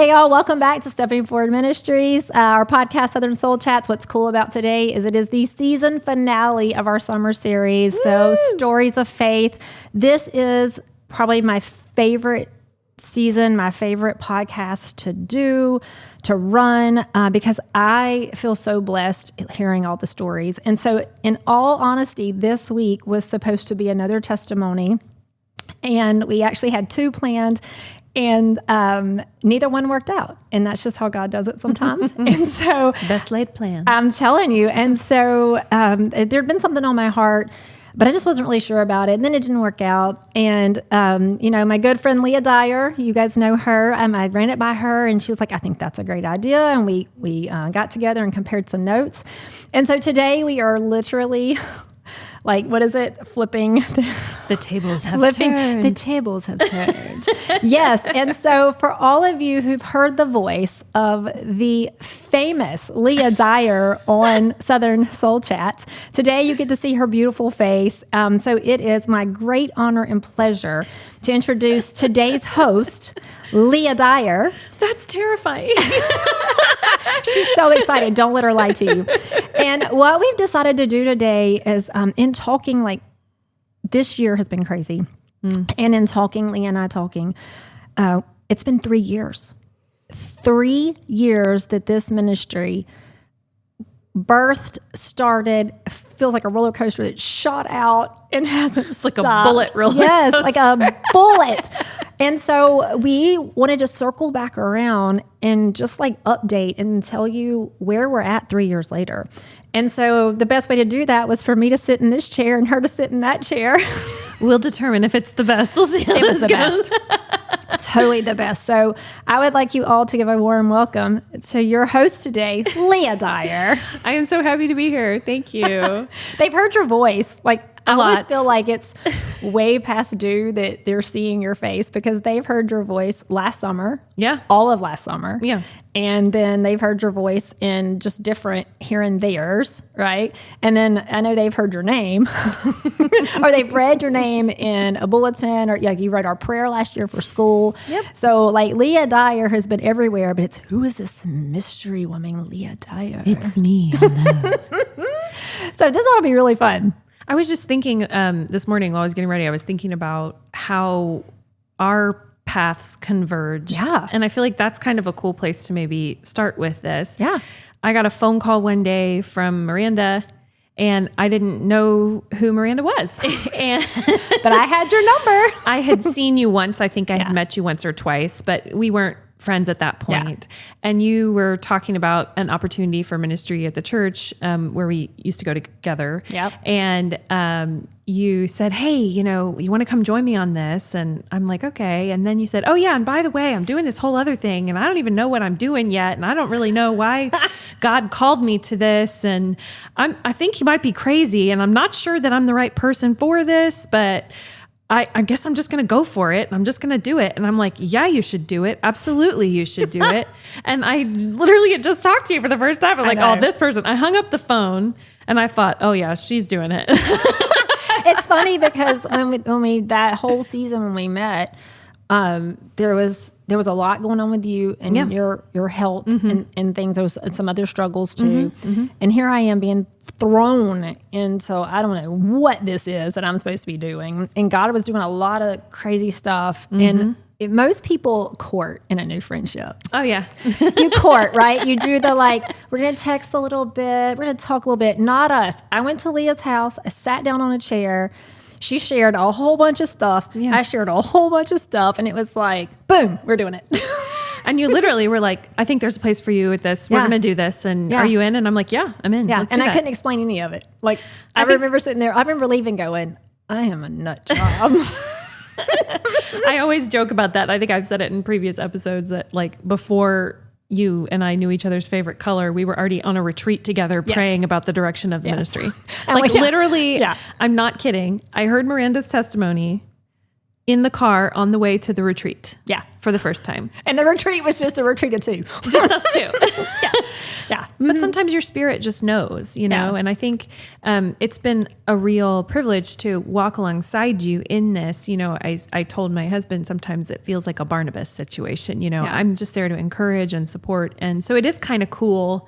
Hey, y'all. Welcome back to Stepping Forward Ministries, our podcast, Southern Soul Chats. What's cool about today is it is the season finale of our summer series. Woo! So Stories of Faith. This is probably my favorite season, my favorite podcast to do, to run, because I feel so blessed hearing all the stories. And so in all honesty, this week was supposed to be another testimony. And we actually had two planned. And neither one worked out. And that's just how God does it sometimes. And so best laid plan. I'm telling you. And so there'd been something on my heart, but I just wasn't really sure about it. And then it didn't work out. And, my good friend Leah Dyer, you guys know her. I ran it by her and she was like, I think that's a great idea. And we got together and compared some notes. And so today we are literally... like, what is it? Flipping. The tables have turned. The tables have turned. Yes. And so for all of you who've heard the voice of the famous Leah Dyer on Southern Soul Chats, today you get to see her beautiful face. So it is my great honor and pleasure to introduce today's host, Leah Dyer. That's terrifying. She's so excited. Don't let her lie to you. And what we've decided to do today is in talking, like this year has been crazy. And in talking, Leah and I talking, it's been 3 years. 3 years that this ministry birthed, started, feels like a roller coaster that shot out and hasn't stopped. Like a bullet roller coaster. Yes, like a bullet. And so we wanted to circle back around and just like update and tell you where we're at 3 years later. And so the best way to do that was for me to sit in this chair and her to sit in that chair. We'll determine if it's the best. We'll see how it was this the goes. Best. Totally the best. So I would like you all to give a warm welcome to your host today, Leah Dyer. I am so happy to be here. Thank you. They've heard your voice. Like I always lot. feel like it's way past due that they're seeing your face because they've heard your voice last summer. Yeah. All of last summer. Yeah. And then they've heard your voice in just different here and there's, right? And then I know they've heard your name or they've read your name in a bulletin or like you read our prayer last year for school. Yep. So like Leah Dyer has been everywhere, but it's who is this mystery woman, Leah Dyer? It's me. Hello. So this ought to be really fun. I was just thinking this morning while I was getting ready, I was thinking about how our paths converged. Yeah. And I feel like that's kind of a cool place to maybe start with this. Yeah. I got a phone call one day from Miranda and I didn't know who Miranda was. But I had your number. I had seen you once. I think I had met you once or twice, but we weren't friends at that point. Yeah. And you were talking about an opportunity for ministry at the church where we used to go together. Yep. And you said, hey, you want to come join me on this? And I'm like, okay. And then you said, oh yeah, and by the way, I'm doing this whole other thing and I don't even know what I'm doing yet. And I don't really know why God called me to this. And I think you might be crazy and I'm not sure that I'm the right person for this, but I guess I'm just going to go for it. And I'm just going to do it. And I'm like, yeah, you should do it. Absolutely. You should do it. And I literally had just talked to you for the first time. I'm like, oh, this person. I hung up the phone and I thought, oh yeah, she's doing it. It's funny because when we that whole season when we met, there was a lot going on with you and your health and things. There was some other struggles too. And here I am being thrown into, I don't know what this is that I'm supposed to be doing. And God was doing a lot of crazy stuff. And most people court in a new friendship. Oh yeah. You court, right? You do the we're going to text a little bit. We're going to talk a little bit. Not us. I went to Leah's house. I sat down on a chair. She shared a whole bunch of stuff. Yeah. I shared a whole bunch of stuff. And it was like, boom, we're doing it. And you literally were like, I think there's a place for you at this. We're going to do this. And are you in? And I'm like, yeah, I'm in. Yeah. Let's And do I that. couldn't explain any of it. Like, I remember sitting there. I remember leaving going, I am a nut job. I always joke about that. I think I've said it in previous episodes that like before you and I knew each other's favorite color, we were already on a retreat together praying about the direction of the ministry. Like literally, I'm not kidding. I heard Miranda's testimony in the car on the way to the retreat. Yeah. For the first time. And the retreat was just a retreat of 2. Just us 2. Yeah. Yeah. But sometimes your spirit just knows, you know, and I think it's been a real privilege to walk alongside you in this. You know, I told my husband sometimes it feels like a Barnabas situation, you know, I'm just there to encourage and support. And so it is kind of cool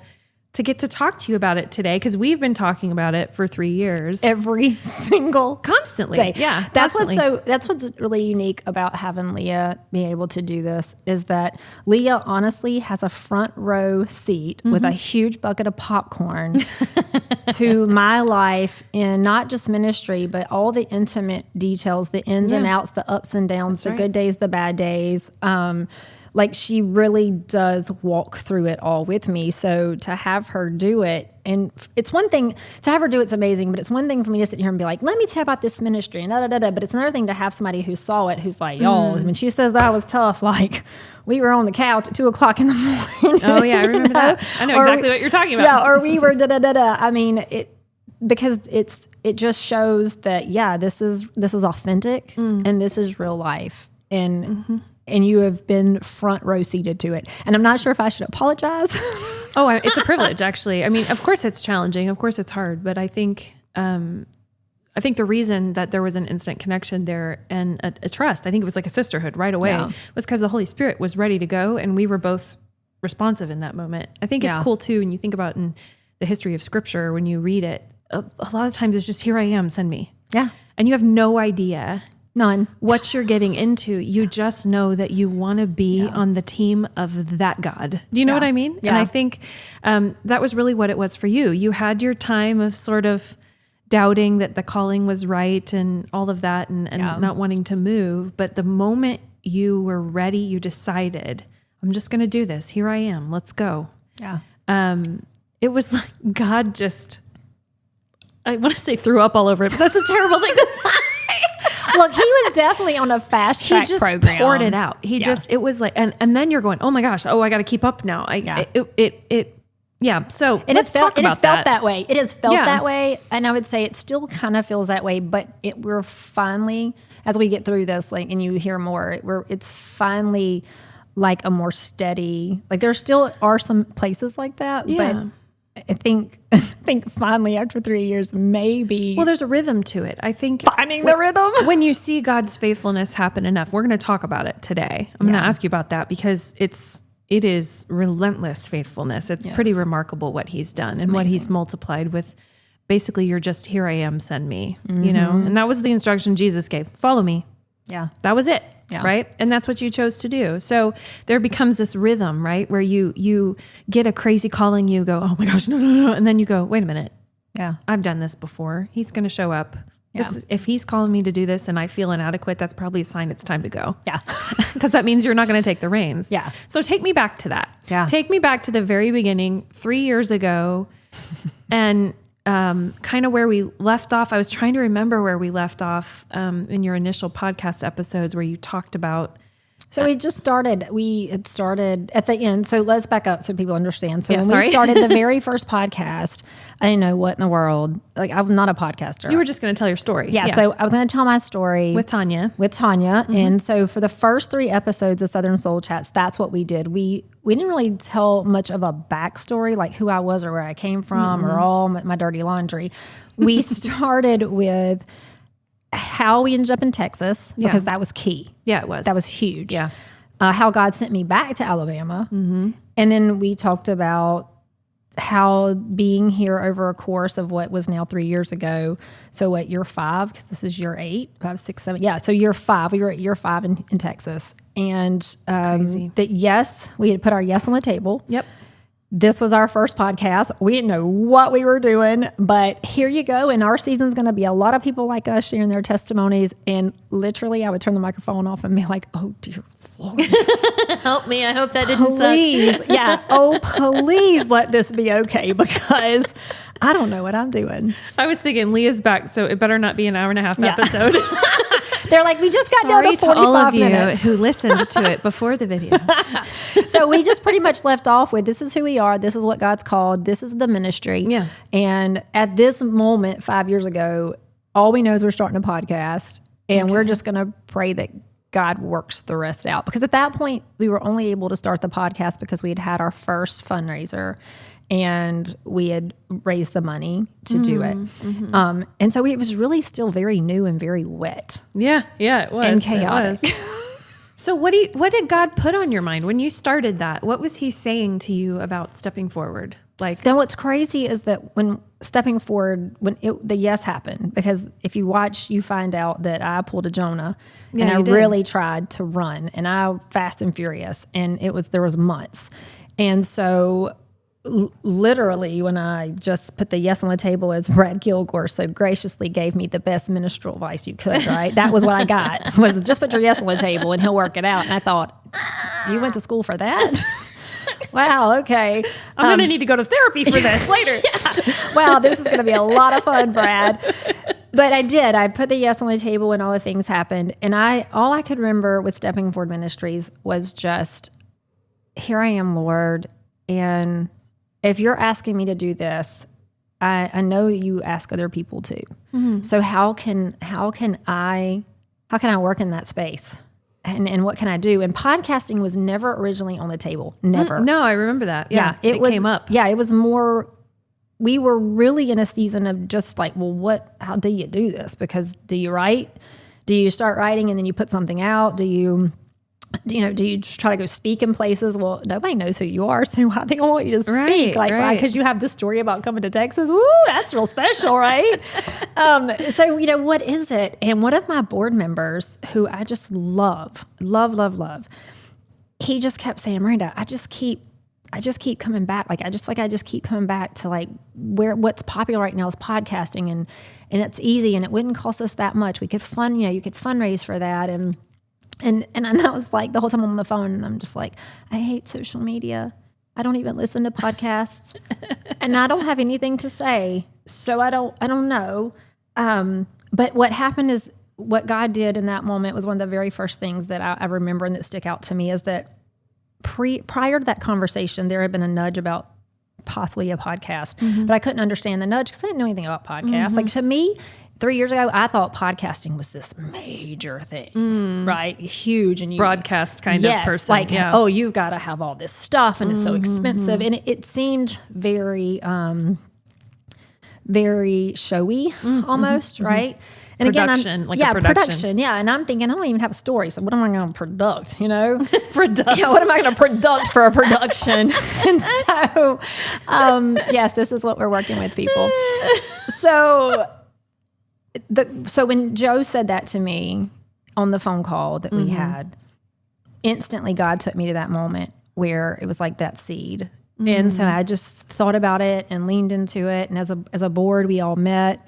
to get to talk to you about it today, because we've been talking about it for 3 years. Every single constantly day. Yeah. That's constantly. that's what's really unique about having Leah be able to do this, is that Leah honestly has a front row seat with a huge bucket of popcorn to my life, in not just ministry, but all the intimate details, the ins and outs, the ups and downs, the good days, the bad days. Like, she really does walk through it all with me. So to have her do it, and it's one thing to have her do it's amazing, but it's one thing for me to sit here and be like, let me tell you about this ministry and da da da da. But it's another thing to have somebody who saw it, who's like, y'all, when she says that was tough, like, we were on the couch at 2:00 in the morning. Oh yeah, I remember that. I know exactly what you're talking about. Yeah, or we were da da da da. I mean, because it just shows that this is authentic and this is real life, and you have been front row seated to it. And I'm not sure if I should apologize. It's a privilege, actually. I mean, of course it's challenging. Of course it's hard. But I think the reason that there was an instant connection there and a trust, I think it was like a sisterhood right away, was because the Holy Spirit was ready to go. And we were both responsive in that moment. I think it's cool too. When you think about in the history of Scripture, when you read it, a lot of times it's just, here I am, send me. Yeah. And you have no idea None. what you're getting into. You just know that you want to be on the team of that God. Do you know what I mean? Yeah. And I think that was really what it was for you. You had your time of sort of doubting that the calling was right and all of that, and not wanting to move. But the moment you were ready, you decided, I'm just going to do this. Here I am. Let's go. Yeah. It was like God just, I want to say threw up all over it, but that's a terrible thing to say. Look, he was definitely on a fast track program. He just poured it out. It was like, and then you're going, oh my gosh, I got to keep up now. So and let's talk about that. It has felt that way. It has felt that way. And I would say it still kind of feels that way, but we're finally, as we get through this, like, and you hear more, it's finally like a more steady, like there still are some places like that, but I think finally after 3 years, maybe. Well, there's a rhythm to it. I think finding the rhythm. When you see God's faithfulness happen enough, we're going to talk about it today. I'm going to ask you about that, because it is relentless faithfulness. It's pretty remarkable what he's done and what he's multiplied with. Basically, you're just, here I am, send me, you know? And that was the instruction Jesus gave. Follow me. Yeah. That was it. Yeah. Right. And that's what you chose to do. So there becomes this rhythm, right? Where you get a crazy calling, you go, oh my gosh, no. And then you go, wait a minute. Yeah. I've done this before. He's going to show up. Yeah. If he's calling me to do this and I feel inadequate, that's probably a sign it's time to go. Yeah. Because that means you're not going to take the reins. Yeah. So take me back to that. Yeah. Take me back to the very beginning, 3 years ago, and kind of where we left off. I was trying to remember where we left off in your initial podcast episodes where you talked about. So we had started at the end. So let's back up so people understand. So we started the very first podcast, I didn't know what in the world, like I'm not a podcaster. You were just going to tell your story. Yeah. So I was going to tell my story with Tanya. Mm-hmm. And so for the first 3 episodes of Southern Soul Chats, that's what we did. We didn't really tell much of a backstory, like who I was or where I came from or all my dirty laundry. We started with how we ended up in Texas, because that was key. Yeah, it was. That was huge. Yeah. How God sent me back to Alabama. Mm-hmm. And then we talked about how being here over a course of what was now 3 years ago. So what, year 5, because this is year 8, 5, 6, 7. Yeah. So year 5, we were at year 5 in Texas. And that we had put our yes on the table. Yep. This was our first podcast. We didn't know what we were doing, but here you go. And our season's going to be a lot of people like us sharing their testimonies. And literally, I would turn the microphone off and be like, oh, dear Lord. Help me. I hope that didn't suck. Yeah. Oh, please let this be okay, because I don't know what I'm doing. I was thinking Leah's back, so it better not be an hour and a half episode. They're like, we just got down to 45 all of minutes. You who listened to it before the video. So we just pretty much left off with, this is who we are. This is what God's called. This is the ministry. Yeah. And at this moment, 5 years ago, all we know is we're starting a podcast. And we're just going to pray that God works the rest out. Because at that point, we were only able to start the podcast because we had had our first fundraiser and we had raised the money to do it. And so it was really still very new and very wet. Yeah, it was. And chaotic. It was. So what did God put on your mind when you started that? What was he saying to you about stepping forward? Then what's crazy is that when stepping forward, the yes happened, because if you watch, you find out that I pulled a Jonah and I really tried to run, and I fast and furious, and there was months. And so literally when I just put the yes on the table, as Brad Kilgore so graciously gave me the best ministerial advice you could, right? That was what I got, was just put your yes on the table and he'll work it out. And I thought, you went to school for that? Wow, okay. I'm going to need to go to therapy for this later. Wow, this is going to be a lot of fun, Brad. But I did. I put the yes on the table when all the things happened. And all I could remember with Stepping Forward Ministries was just, here I am, Lord. And if you're asking me to do this, I know you ask other people too. So how can I work in that space? And what can I do? And podcasting was never originally on the table. Never. No, I remember that. Yeah, it came up. Yeah, it was more, we were really in a season of just like, well, how do you do this? Because do you write? Do you start writing and then you put something out? Do you just try to go speak in places? Well, nobody knows who you are, so why they don't want you to speak? Why? Because you have this story about coming to Texas. Woo, that's real special, right? So, what is it? And one of my board members, who I just love, he just kept saying, Miranda, I just keep coming back. I just keep coming back to what's popular right now is podcasting, and it's easy, and it wouldn't cost us that much. We could you could fundraise for that, and I was the whole time I'm on the phone, and I'm just like, I hate social media. I don't even listen to podcasts, and I don't have anything to say, so I don't know. But what happened is, what God did in that moment was one of the very first things that I remember and that stick out to me, is that prior to that conversation, there had been a nudge about possibly a podcast, but I couldn't understand the nudge because I didn't know anything about podcasts. To me, 3 years ago, I thought podcasting was this major thing, right? Huge. And broadcast kind of person. Oh, you've got to have all this stuff, and it's so expensive. And it seemed very, very showy almost, right? And production, again, production. Yeah. And I'm thinking, I don't even have a story. So what am I going to product, Product. Yeah, what am I going to product for a production? And so, yes, this is what we're working with, people. So when Joe said that to me on the phone call that we had, instantly God took me to that moment where it was like that seed. And so I just thought about it and leaned into it. And as a board, we all met,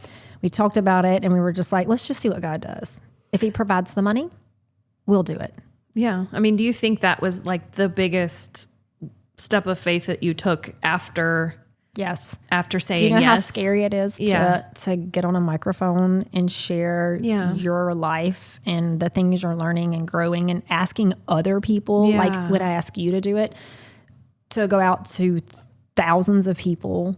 we talked about it, and we were just like, let's just see what God does. If he provides the money, we'll do it. Yeah. I mean, do you think that was the biggest step of faith that you took after? Yes. After saying yes. Do you know how scary it is to get on a microphone and share your life and the things you're learning and growing, and asking other people, like when I ask you to do it, to go out to thousands of people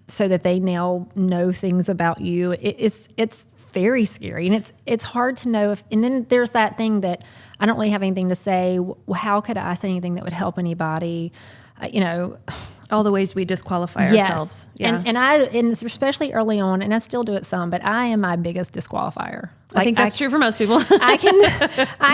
so that they now know things about you. It's very scary, and it's hard to know if, and then there's that thing that I don't really have anything to say. How could I say anything that would help anybody? All the ways we disqualify ourselves. Yeah. And especially early on, and I still do it some, but I am my biggest disqualifier. I think that's true for most people. I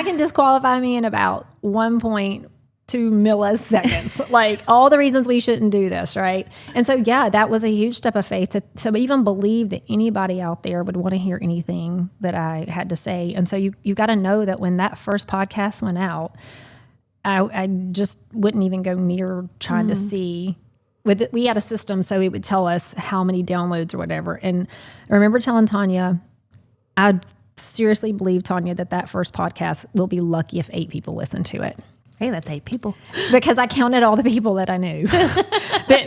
can disqualify me in about 1.2 milliseconds, all the reasons we shouldn't do this, right? And so, that was a huge step of faith to even believe that anybody out there would want to hear anything that I had to say. And so you got to know that when that first podcast went out, I just wouldn't even go near trying to see. We had a system, so it would tell us how many downloads or whatever. And I remember telling Tanya, I seriously believe, Tanya, that first podcast will be lucky if 8 people listen to it. Hey, that's 8 people. Because I counted all the people that I knew that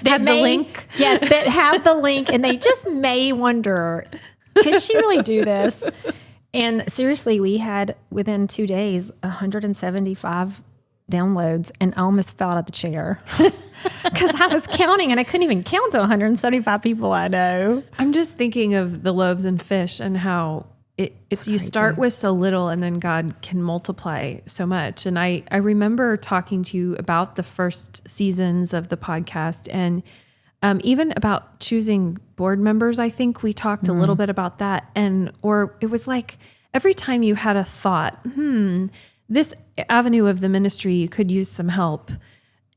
have the link. Yes, that have the link, and they just may wonder, could she really do this? And seriously, we had, within 2 days, 175 downloads, and I almost fell out of the chair because I was counting, and I couldn't even count to 175 people I know. I'm just thinking of the loaves and fish and how it's you start with so little and then God can multiply so much. And I remember talking to you about the first seasons of the podcast and even about choosing board members. I think we talked a little bit about that. Or it was like every time you had a thought, this avenue of the ministry could use some help,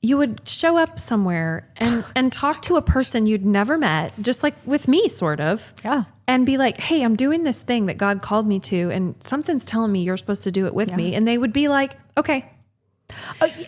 you would show up somewhere and talk to a person you'd never met, just like with me, sort of. Yeah. And be like, hey, I'm doing this thing that God called me to, and something's telling me you're supposed to do it with me. And they would be like, okay.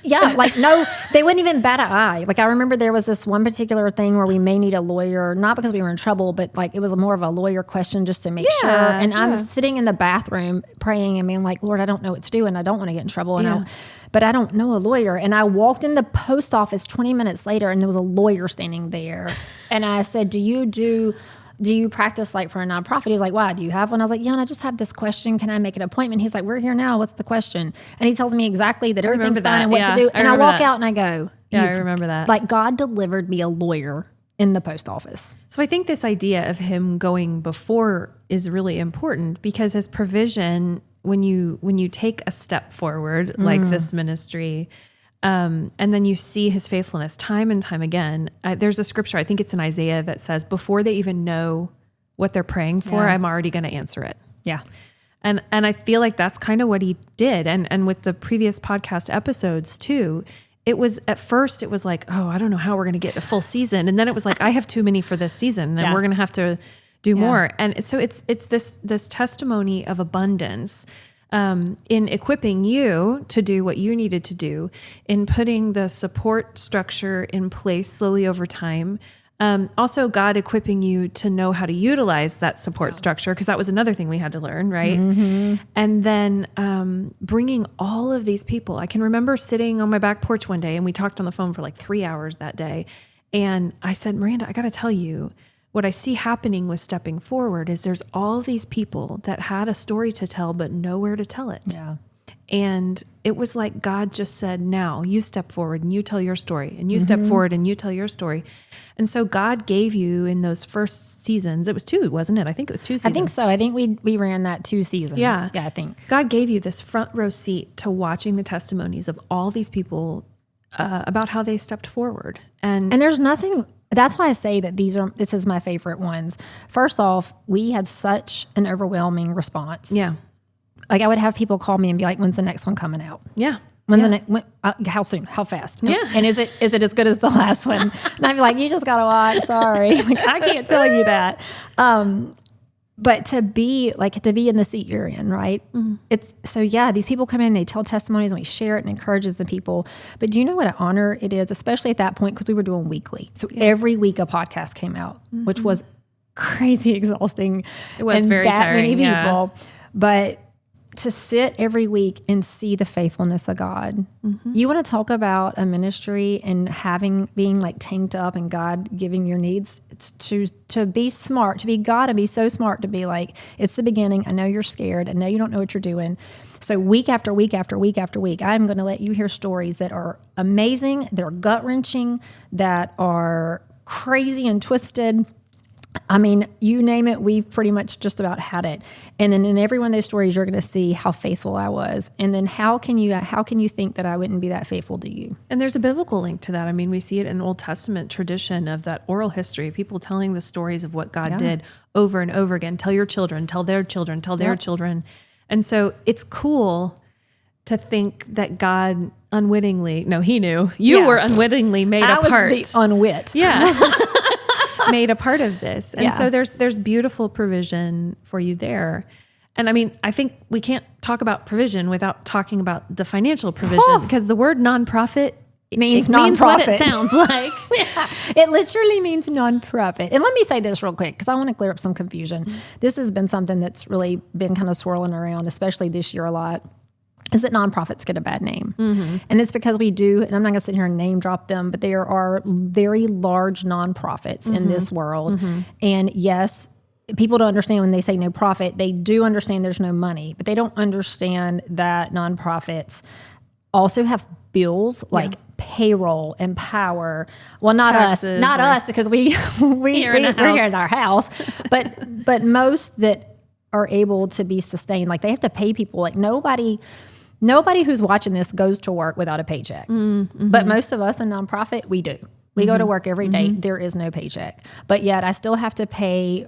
Yeah, like, no, they wouldn't even bat an eye. Like, I remember there was this one particular thing where we may need a lawyer, not because we were in trouble, but like it was more of a lawyer question just to make sure. And I'm sitting in the bathroom praying and being like, Lord, I don't know what to do, and I don't want to get in trouble. But I don't know a lawyer. And I walked in the post office 20 minutes later, and there was a lawyer standing there. And I said, do you practice like for a nonprofit? He's like, why? Do you have one? I was like, yeah, and I just have this question. Can I make an appointment? He's like, we're here now. What's the question? And he tells me exactly that everything's fine and what to do. And I walk out and I go, I remember that. Like, God delivered me a lawyer in the post office. So I think this idea of him going before is really important, because his provision, when you take a step forward, like this ministry, and then you see his faithfulness time and time again. There's a scripture, I think it's in Isaiah, that says, before they even know what they're praying for, I'm already going to answer it. Yeah. And I feel like that's kind of what he did. And with the previous podcast episodes too, it was, at first it was like, oh, I don't know how we're going to get a full season. And then it was like, I have too many for this season, and we're going to have to do more. And so it's this testimony of abundance, in equipping you to do what you needed to do, in putting the support structure in place slowly over time. Also, God equipping you to know how to utilize that support structure, because that was another thing we had to learn, right? And then bringing all of these people. I can remember sitting on my back porch one day, and we talked on the phone for like 3 hours that day. And I said, Miranda, I got to tell you, what I see happening with Stepping Forward is there's all these people that had a story to tell, but nowhere to tell it. Yeah. And it was like God just said, now you step forward and you tell your story, and you step forward and you tell your story. And so God gave you in those first seasons, it was 2, wasn't it? I think it was 2 seasons. I think so. I think we ran that 2 seasons. Yeah, I think. God gave you this front row seat to watching the testimonies of all these people about how they stepped forward. And there's nothing... That's why I say that this is my favorite ones. First off, we had such an overwhelming response. Yeah. Like, I would have people call me and be like, when's the next one coming out? Yeah. How soon? How fast? Yeah. And is it as good as the last one? And I'd be like, you just got to watch. Sorry. Like, I can't tell you that. But to be in the seat you're in, right? These people come in, they tell testimonies, and we share it and encourages the people. But do you know what an honor it is, especially at that point, because we were doing weekly. So every week a podcast came out, which was crazy exhausting. It was very tiring. Many people. But to sit every week and see the faithfulness of God. You want to talk about a ministry and being like tanked up and God giving your needs. It's to be smart, to be God and be so smart to be like, it's the beginning. I know you're scared. I know you don't know what you're doing. So week after week after week after week, I'm going to let you hear stories that are amazing, that are gut wrenching, that are crazy and twisted. I mean, you name it, we've pretty much just about had it. And then in every one of those stories, you're going to see how faithful I was. And then how can you think that I wouldn't be that faithful to you? And there's a biblical link to that. I mean, we see it in Old Testament tradition of that oral history, people telling the stories of what God did over and over again. Tell your children, tell their children, tell their children. And so it's cool to think that God unwittingly, no, he knew, you were unwittingly made a part. I was the unwit. Yeah. Made a part of this. And so there's beautiful provision for you there. And I mean, I think we can't talk about provision without talking about the financial provision, because the word nonprofit means what it sounds like. It literally means nonprofit. And let me say this real quick, because I want to clear up some confusion. This has been something that's really been kind of swirling around, especially this year a lot, is that nonprofits get a bad name. And it's because we do, and I'm not going to sit here and name drop them, but there are very large nonprofits in this world. And yes, people don't understand when they say no profit. They do understand there's no money, but they don't understand that nonprofits also have bills like payroll and power. Well, not taxes, us, because we're here in our house, but most that are able to be sustained. Like, they have to pay people. Like, nobody who's watching this goes to work without a paycheck. But most of us in nonprofit, we do. We go to work every day. There is no paycheck. But yet I still have to pay.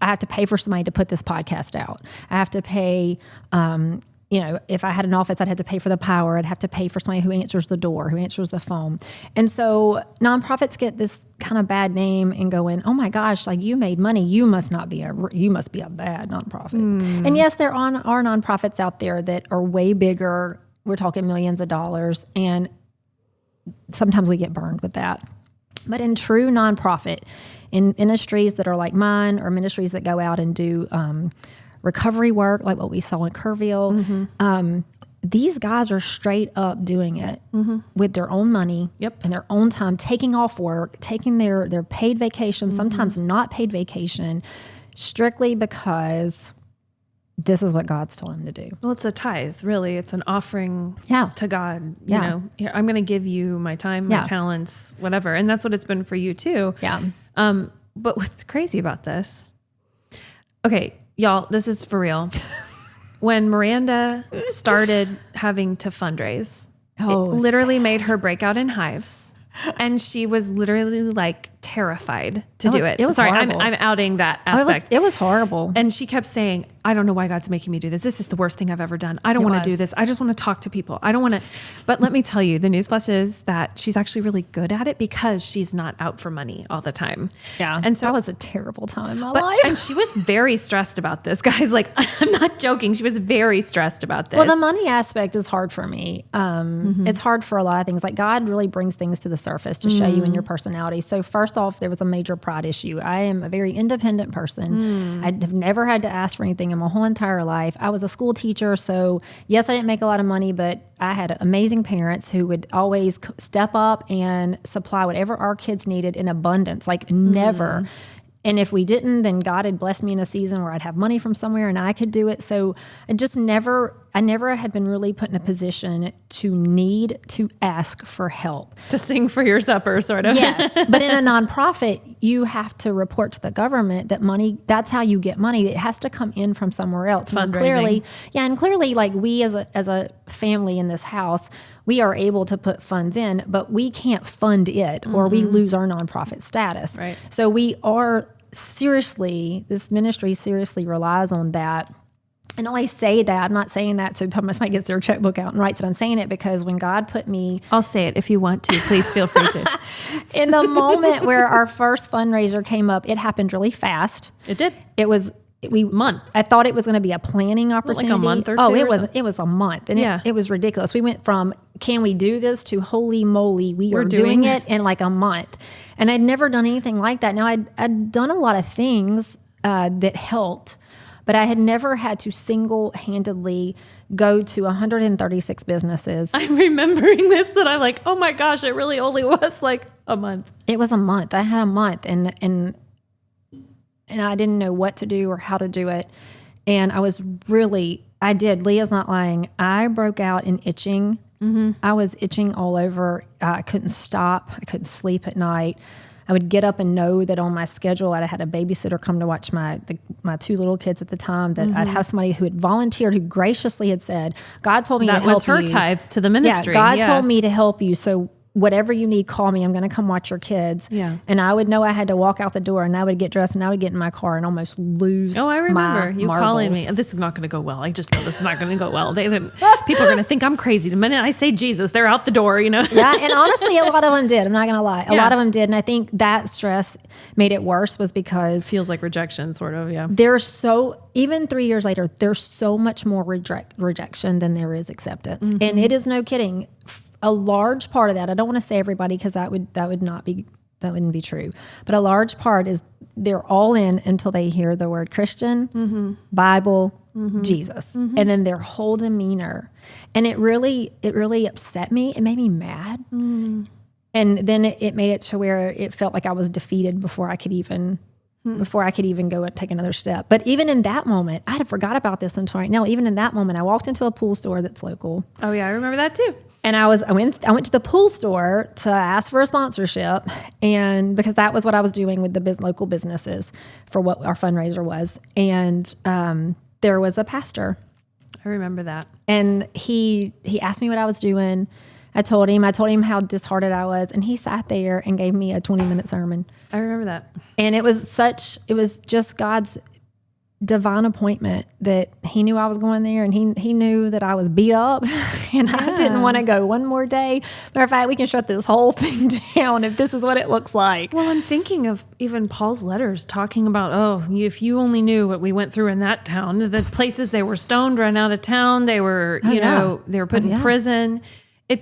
I have to pay for somebody to put this podcast out. I have to pay, if I had an office, I'd have to pay for the power. I'd have to pay for somebody who answers the door, who answers the phone. And so nonprofits get this kind of bad name and going, oh my gosh, like, you made money. You must be a bad nonprofit. And yes, there are nonprofits out there that are way bigger. We're talking millions of dollars. And sometimes we get burned with that. But in true nonprofit, in ministries that are like mine, or ministries that go out and do recovery work, like what we saw in Kerrville, these guys are straight up doing it with their own money and their own time, taking off work, taking their paid vacation, sometimes not paid vacation, strictly because this is what God's told him to do. Well, it's a tithe, really. It's an offering to God. You know, here, I'm going to give you my time, my talents, whatever. And that's what it's been for you too. Yeah. But what's crazy about this? Okay, y'all, this is for real. When Miranda started having to fundraise, it literally made her break out in hives. And she was literally like terrified to do it. It was horrible. I'm outing that aspect. It was horrible. And she kept saying, I don't know why God's making me do this. This is the worst thing I've ever done. I don't want to do this. I just want to talk to people. I don't want to. But let me tell you, the newsflash is that she's actually really good at it because she's not out for money all the time. Yeah. And so that was a terrible time in my life. And she was very stressed about this, guys. Like, I'm not joking. She was very stressed about this. Well, the money aspect is hard for me. It's hard for a lot of things. Like, God really brings things to the surface to show you in your personality. So first off, there was a major pride issue. I am a very independent person. I have never had to ask for anything in my whole entire life. I was a school teacher, so yes, I didn't make a lot of money, but I had amazing parents who would always step up and supply whatever our kids needed in abundance, like never. And if we didn't, then God had blessed me in a season where I'd have money from somewhere and I could do it. So I never had been really put in a position to need to ask for help. To sing for your supper, sort of. Yes. But in a nonprofit, you have to report to the government that money, that's how you get money. It has to come in from somewhere else. Fundraising. And clearly, like, we as a family in this house, we are able to put funds in, but we can't fund it or we lose our nonprofit status. Right. So we are this ministry seriously relies on that. And I say that, I'm not saying that so somebody gets their checkbook out and writes it. I'm saying it because when God put me... I'll say it if you want to. Please feel free to. In the moment where our first fundraiser came up, it happened really fast. It did. It was... month. I thought it was going to be a planning opportunity. Like a month or two? It was a month. And it was ridiculous. We went from, can we do this, to holy moly, we're doing it in like a month. And I'd never done anything like that. Now, I'd done a lot of things that helped, but I had never had to single-handedly go to 136 businesses. I'm remembering this, that I'm like, oh my gosh, it really only was like a month. It was a month. I had a month, and I didn't know what to do or how to do it. And I did. Leah's not lying. I broke out in itching. I was itching all over. I couldn't stop. I couldn't sleep at night. I would get up and know that on my schedule, I had a babysitter come to watch my two little kids at the time, that I'd have somebody who had volunteered, who graciously had said, God told me to help you. That was her tithe to the ministry. God told me to help you. So whatever you need, call me. I'm going to come watch your kids. Yeah. And I would know I had to walk out the door, and I would get dressed, and I would get in my car and almost lose. Oh, I remember you calling me. This is not going to go well. I just know this is not going to go well. People are going to think I'm crazy. The minute I say Jesus, they're out the door, you know? Yeah. And honestly, a lot of them did. I'm not going to lie. A lot of them did. And I think that stress made it worse, was because feels like rejection, sort of. Yeah. Even 3 years later, there's so much more rejection than there is acceptance. And it is no kidding. A large part of that, I don't want to say everybody, because that wouldn't be true. But a large part is they're all in until they hear the word Christian, Bible, Jesus, and then their whole demeanor. And it really upset me. It made me mad. And then it made it to where it felt like I was defeated before I could even go and take another step. But even in that moment, I had forgot about this until right now. Even in that moment, I walked into a pool store that's local. Oh yeah, I remember that too. And I went to the pool store to ask for a sponsorship, and because that was what I was doing with the local businesses for what our fundraiser was. And there was a pastor. I remember that. And he asked me what I was doing. I told him how disheartened I was. And he sat there and gave me a 20-minute sermon. I remember that. And it was just God's divine appointment that he knew I was going there, and he knew that I was beat up and I didn't want to go one more day. Matter of fact, we can shut this whole thing down if this is what it looks like. Well, I'm thinking of even Paul's letters talking about, if you only knew what we went through in that town, the places they were stoned, run out of town, they were, they were put in prison.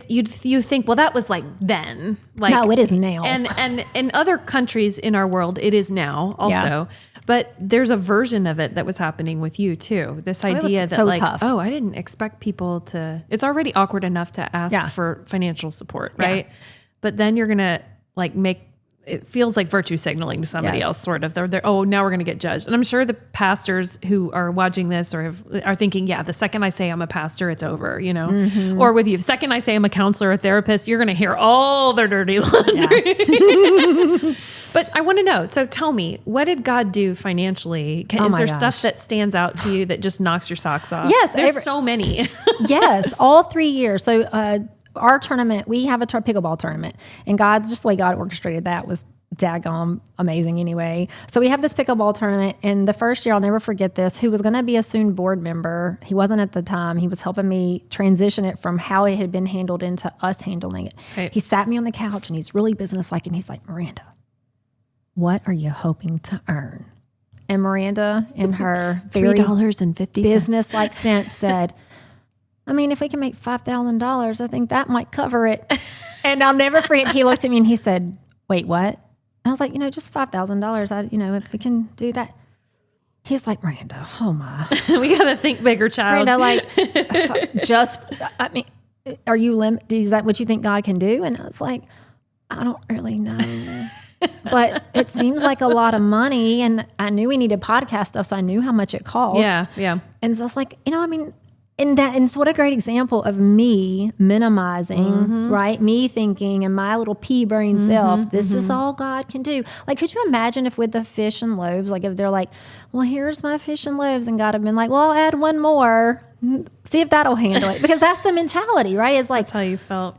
You think, well, that was like then. Like, no, it is now. And in other countries in our world, it is now also. Yeah. But there's a version of it that was happening with you too. This idea that like, tough. I didn't expect people to, it's already awkward enough to ask for financial support, right? Yeah. But then you're going to like it feels like virtue signaling to somebody else, sort of. They're now we're going to get judged. And I'm sure the pastors who are watching this are thinking, the second I say I'm a pastor, it's over, Mm-hmm. Or with you, the second I say I'm a counselor or therapist, you're going to hear all their dirty laundry. Yeah. But I want to know, so tell me, what did God do financially? Is there stuff that stands out to you that just knocks your socks off? Yes. There's so many. Yes, all 3 years. So our tournament, we have a pickleball tournament, and just the way God orchestrated that was daggone amazing anyway. So we have this pickleball tournament, and the first year, I'll never forget this, who was going to be a soon board member. He wasn't at the time. He was helping me transition it from how it had been handled into us handling it. Right. He sat me on the couch, and he's really businesslike, and he's like, Miranda, what are you hoping to earn? And Miranda, in her very $3.50 business-like sense, said, I mean, if we can make $5,000, I think that might cover it. And I'll never forget, he looked at me and he said, wait, what? And I was like, just $5,000. If we can do that. He's like, Miranda, oh my. We got to think bigger, child. Miranda, are you is that what you think God can do? And I was like, I don't really know. But it seems like a lot of money, and I knew we needed podcast stuff, so I knew how much it cost. Yeah. And so I was like, and it's what a great example of me minimizing, right? Me thinking in my little pea brain self, this is all God can do. Like, could you imagine if with the fish and loaves, like if they're like, well, here's my fish and loaves, and God had been like, well, I'll add one more, see if that'll handle it. Because that's the mentality, right? It's like, that's how you felt.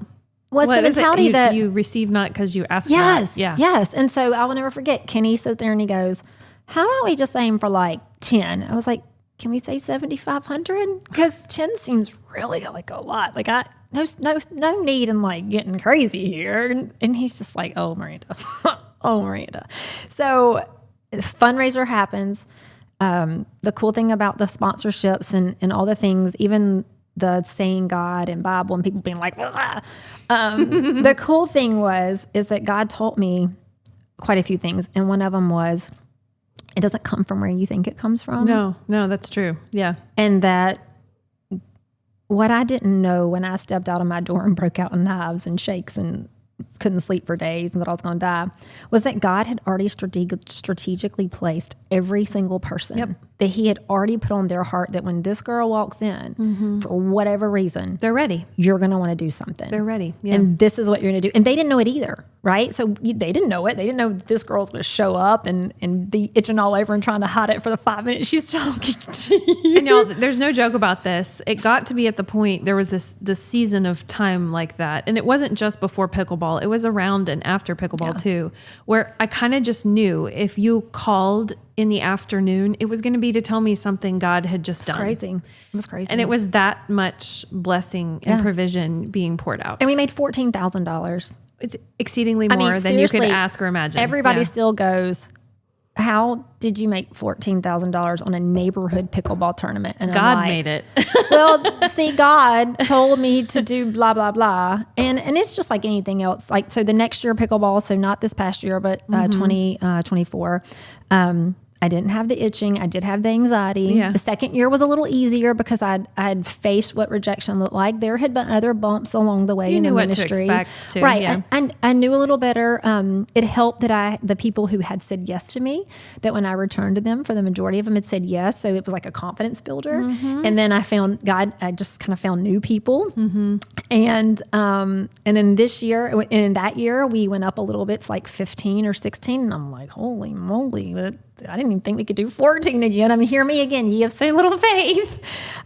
What's the mentality that you receive not because you ask? Yes, not. Yes. And so I will never forget. Kenny sat there and he goes, "How about we just aim for like 10?" I was like, "Can we say 7,500? Because 10 seems really like a lot. Like no need in like getting crazy here." And he's just like, "Oh, Miranda, oh, Miranda." So fundraiser happens. The cool thing about the sponsorships and all the things, even the saying God and Bible and people being like, the cool thing is that God taught me quite a few things. And one of them was, it doesn't come from where you think it comes from. No, that's true. Yeah. And that what I didn't know when I stepped out of my door and broke out in knives and shakes and couldn't sleep for days and that I was going to die was that God had already strategically placed every single person that he had already put on their heart that when this girl walks in for whatever reason, they're ready. You're going to want to do something. They're ready. Yeah. And this is what you're going to do. And they didn't know it either. Right. So they didn't know it. They didn't know this girl's going to show up and be itching all over and trying to hide it for the 5 minutes she's talking to you. And y'all, there's no joke about this. It got to be at the point, there was this season of time like that. And it wasn't just before pickleball. It was around and after pickleball too, where I kind of just knew if you called in the afternoon, it was going to be to tell me something God had just done. Crazy. It was crazy. And it was that much blessing and provision being poured out. And we made $14,000. It's exceedingly more than you could ask or imagine. Everybody still goes, how did you make $14,000 on a neighborhood pickleball tournament? And God made it. Well, see, God told me to do blah, blah, blah. And it's just like anything else. Like, so the next year pickleball, so not this past year, but 2024, I didn't have the itching. I did have the anxiety. Yeah. The second year was a little easier because I'd faced what rejection looked like. There had been other bumps along the way in the ministry. You knew what to expect too. Right. Yeah. And I knew a little better. It helped that the people who had said yes to me, that when I returned to them, for the majority of them had said yes. So it was like a confidence builder. And then I found God, I just kind of found new people. And then this year, and in that year, we went up a little bit to like 15 or 16. And I'm like, holy moly, I didn't even think we could do 14 again. I mean, hear me again, ye of so little faith.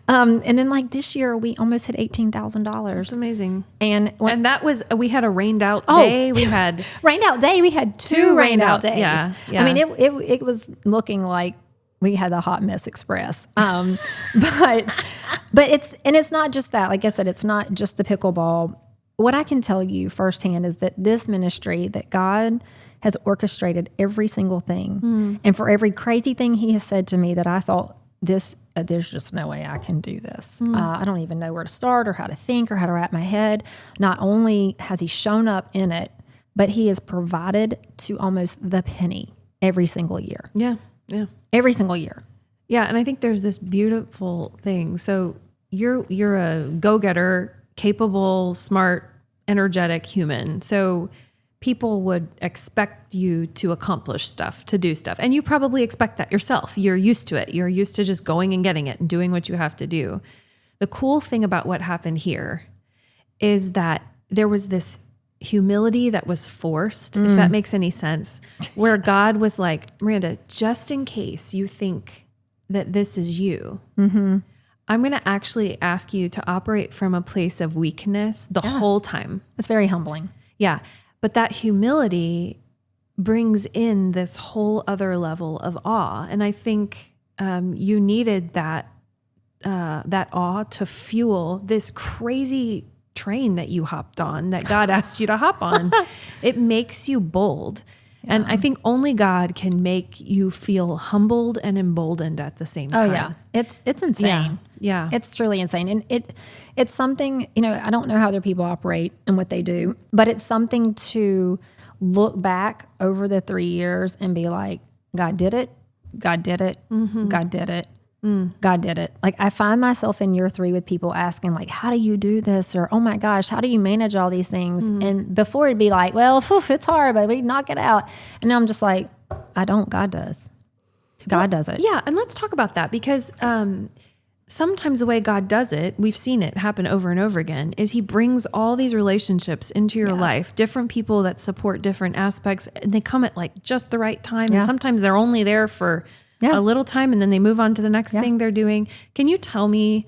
And then like this year, we almost hit $18,000. That's amazing. And that was, we had a rained out day. We had rained out day. We had two rained out days. Yeah. I mean, it was looking like we had the Hot Mess Express. But it's not just that. Like I said, it's not just the pickleball. What I can tell you firsthand is that this ministry, that God has orchestrated every single thing. And for every crazy thing he has said to me that I thought there's just no way I can do this. I don't even know where to start or how to think or how to wrap my head. Not only has he shown up in it, but he has provided to almost the penny every single year. Yeah. Yeah. Every single year. Yeah. And I think there's this beautiful thing. So you're a go-getter, capable, smart, energetic human. So people would expect you to accomplish stuff, to do stuff. And you probably expect that yourself. You're used to it. You're used to just going and getting it and doing what you have to do. The cool thing about what happened here is that there was this humility that was forced, if that makes any sense, where God was like, Miranda, just in case you think that this is you, I'm going to actually ask you to operate from a place of weakness the whole time. It's very humbling. Yeah. But that humility brings in this whole other level of awe. And I think you needed that awe to fuel this crazy train that you hopped on, that God asked you to hop on. It makes you bold. Yeah. And I think only God can make you feel humbled and emboldened at the same time. Oh yeah. It's insane. Yeah. It's truly insane. And it's something, I don't know how other people operate and what they do, but it's something to look back over the 3 years and be like, God did it. God did it. God did it. God did it. Like I find myself in year 3 with people asking like, how do you do this? Or, oh my gosh, how do you manage all these things? And before it'd be like, well, it's hard, but we knock it out. And now I'm just like, I don't, God does. God does it. Yeah. And let's talk about that because, sometimes the way God does it, we've seen it happen over and over again, is he brings all these relationships into your life, different people that support different aspects, and they come at like just the right time. And sometimes they're only there for a little time and then they move on to the next thing they're doing. Can you tell me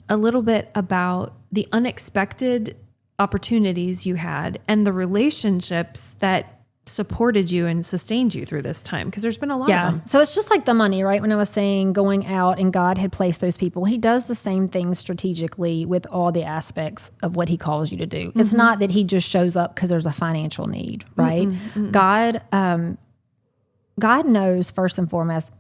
a little bit about the unexpected opportunities you had and the relationships that supported you and sustained you through this time? Because there's been a lot of them. So it's just like the money, right? When I was saying going out and God had placed those people, he does the same thing strategically with all the aspects of what he calls you to do. It's not that he just shows up because there's a financial need, right? God knows first and foremost